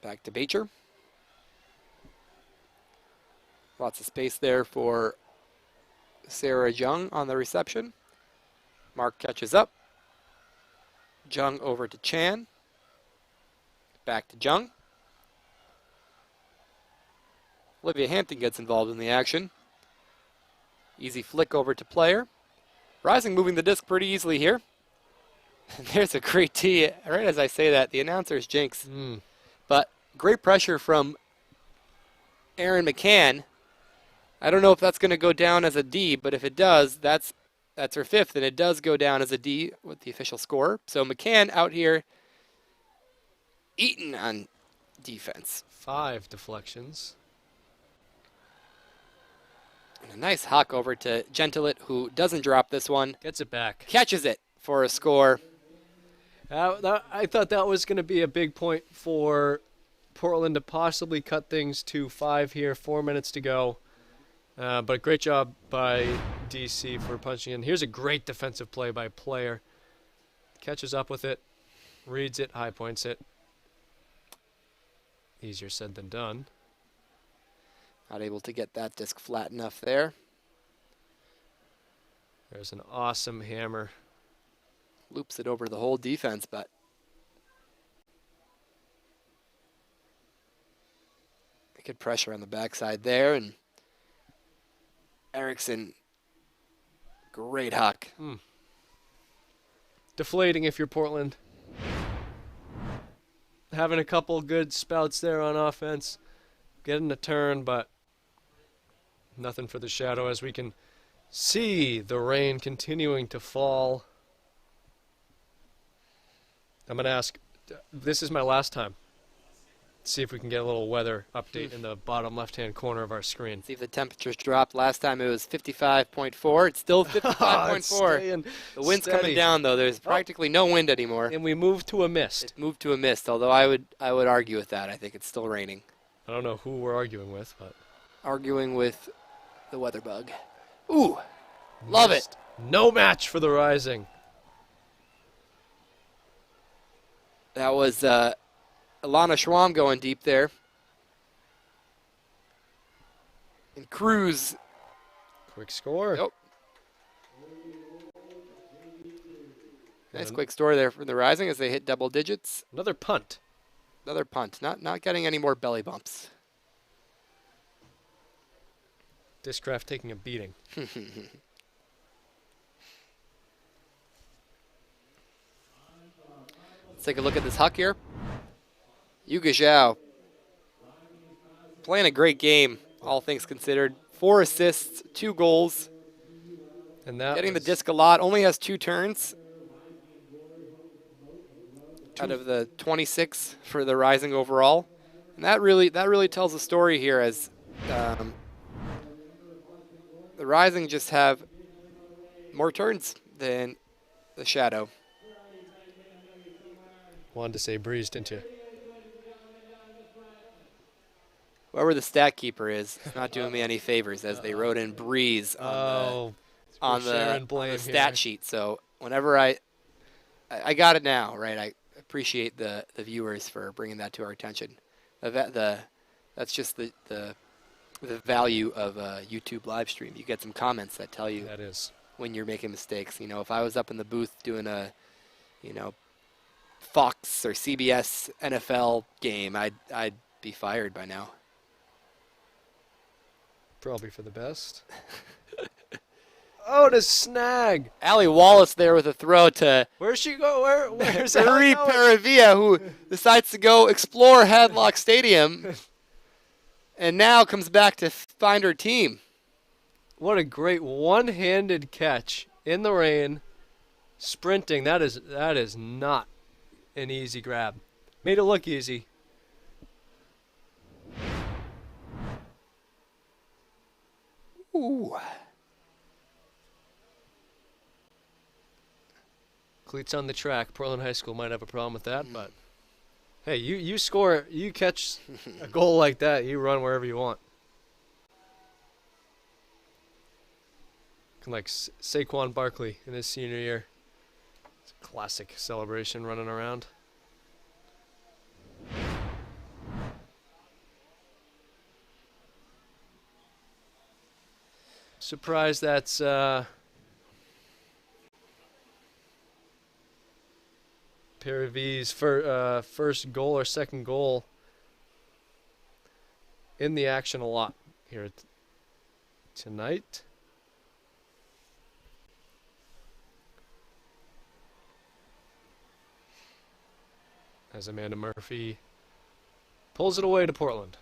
Back to Bacher. Lots of space there for Sarah Jung on the reception. Mark catches up. Jung over to Chan. Back to Jung. Olivia Hampton gets involved in the action. Easy flick over to player. Rising moving the disc pretty easily here. There's a great tee. Right as I say that, the announcer's jinx. But great pressure from Erin McCann. I don't know if that's going to go down as a D, but if it does, that's her 5th, and it does go down as a D with the official score. So McCann out here eating on defense.
5 deflections.
And a nice huck over to Gentilet, who doesn't drop this one.
Gets it back.
Catches it for a score.
I thought that was going to be a big point for Portland to possibly cut things to 5 here. 4 minutes to go. But great job by DC for punching in. Here's a great defensive play by player. Catches up with it. Reads it. High points it. Easier said than done.
Not able to get that disc flat enough there.
There's an awesome hammer.
Loops it over the whole defense, but Good pressure on the backside there, and Eriksson, great huck.
Deflating if you're Portland. Having a couple good spouts there on offense. Getting a turn, but nothing for the Shadow as we can see the rain continuing to fall. I'm going to ask, this is my last time. See if we can get a little weather update in the bottom left-hand corner of our screen.
See if the temperatures dropped. Last time it was 55.4. It's still 55.4. The wind's coming down, though. There's practically no wind anymore.
And we moved to a mist.
It moved to a mist, although I would argue with that. I think it's still raining.
I don't know who we're arguing with, but...
Arguing with the weather bug. Ooh, love it.
No match for the Rising.
That was Alana Schwam going deep there. And Cruz.
Quick score.
Yep. Nice quick score there for the Rising as they hit double digits.
Another punt.
Another punt. Not getting any more belly bumps.
Discraft taking a beating.
Let's take a look at this huck here. Yuga Zhao playing a great game, all things considered. 4 assists, 2 goals.
And that
Getting the disc a lot. Only has 2 turns out of the 26 for the Rising overall. And that really tells a story here as the Rising just have more turns than the Shadow.
Wanted to say breeze, didn't you?
Whoever the stat keeper is not doing me any favors as they wrote in breeze on the stat sheet. So whenever I got it now, right? I appreciate the viewers for bringing that to our attention. That's just the value of a YouTube live stream. You get some comments that tell you
that is
when you're making mistakes. You know, if I was up in the booth doing a, Fox or CBS NFL game, I'd be fired by now.
Probably for the best. Oh, to snag.
Allie Wallace there with a throw to
Where's she go? Where's
Marie Paravia, who decides to go explore Hadlock Stadium and now comes back to find her team.
What a great one-handed catch in the rain. Sprinting, that is not an easy grab. Made it look easy.
Ooh.
Cleats on the track. Portland High School might have a problem with that, but hey, you score, you catch a goal like that, you run wherever you want. Like Saquon Barkley in his senior year. It's a classic celebration running around. Surprised that's Paravi's first goal or second goal in the action a lot here tonight. As Amanda Murphy pulls it away to Portland.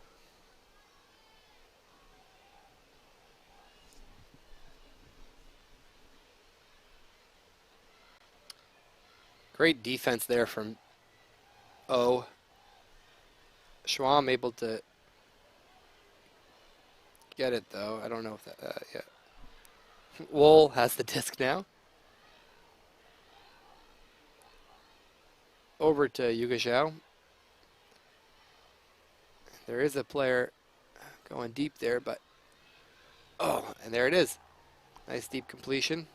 Great defense there from O. Schwam able to get it, though. I don't know if that, yeah. Wool has the disc now. Over to Yuga Zhao. There is a player going deep there, but oh, and there it is. Nice deep completion.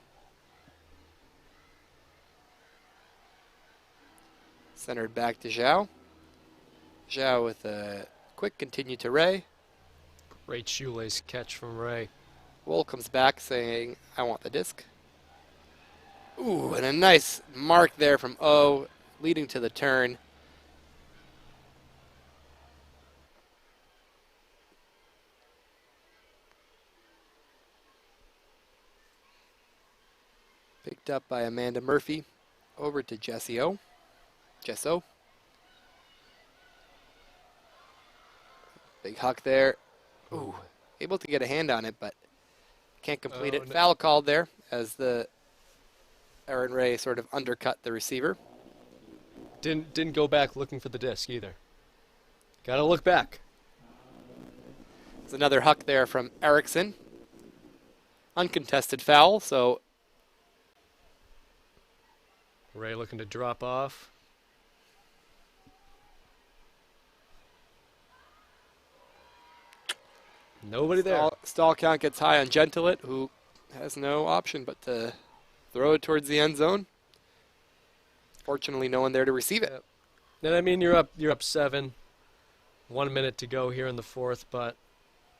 Centered back to Zhao. Zhao with a quick continue to Ray.
Great shoelace catch from Ray.
Wool comes back saying, I want the disc. Ooh, and a nice mark there from O, leading to the turn. picked up by Amanda Murphy. Over to Jesso. Big huck there. Ooh, able to get a hand on it, but can't complete it.
no.
Foul called there as the Aaron Ray sort of undercut the receiver.
Didn't go back looking for the disc either. Got to look back.
There's another huck there from Erickson. Uncontested foul, so
Ray looking to drop off. Nobody there.
Stall count gets high on Gentilet, who has no option but to throw it towards the end zone. Fortunately, no one there to receive it.
And I mean, you're up 7. 1 minute to go here in the fourth, but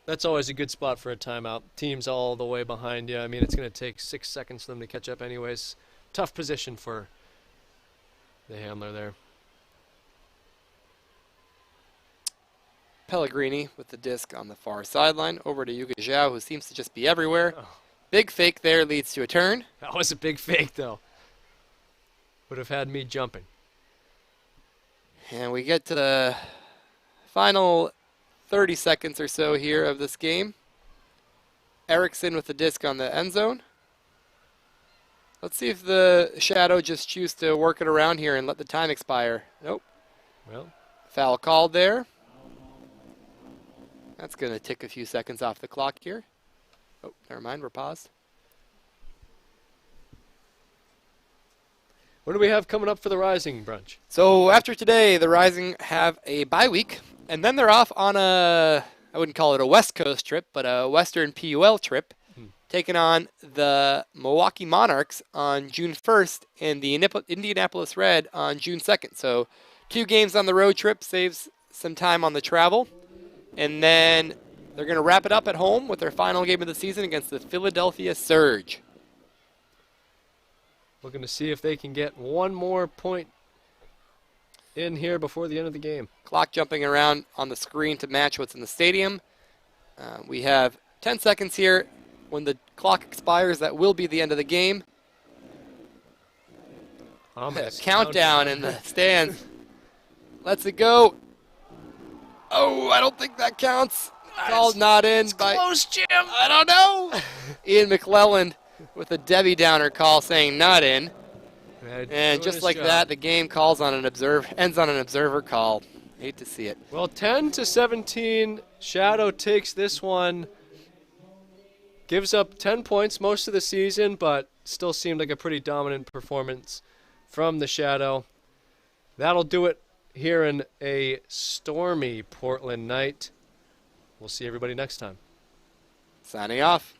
that's always a good spot for a timeout. Team's all the way behind you. I mean, it's going to take 6 seconds for them to catch up anyways. Tough position for the handler there.
Pellegrini with the disc on the far sideline. Over to Yuga Zhao, who seems to just be everywhere.
Oh.
Big fake there leads to a turn.
That was a big fake, though. Would have had me jumping.
And we get to the final 30 seconds or so here of this game. Erickson with the disc on the end zone. Let's see if the Shadow just choose to work it around here and let the time expire. Nope.
Well,
Foul called there. That's going to tick a few seconds off the clock here. Oh, never mind, we're paused.
what do we have coming up for the Rising brunch?
So after today, the Rising have a bye week, and then they're off on I wouldn't call it a West Coast trip, but a Western PUL trip, taking on the Milwaukee Monarchs on June 1st and the Indianapolis Red on June 2nd. So 2 games on the road trip saves some time on the travel. And then they're going to wrap it up at home with their final game of the season against the Philadelphia Surge.
Looking to see if they can get one more point in here before the end of the game.
Clock jumping around on the screen to match what's in the stadium. We have 10 seconds here. When the clock expires, that will be the end of the game. Countdown in the stands. Let's it go. Oh, I don't think that counts. Called not in by.
Close, Jim.
I don't know. Ian McClelland with a Debbie Downer call saying not in. And just like that, the game ends on an observer call. Hate to see it.
Well, 10-17, Shadow takes this one. Gives up 10 points most of the season, but still seemed like a pretty dominant performance from the Shadow. That'll do it here in a stormy Portland night. We'll see everybody next time.
Signing off.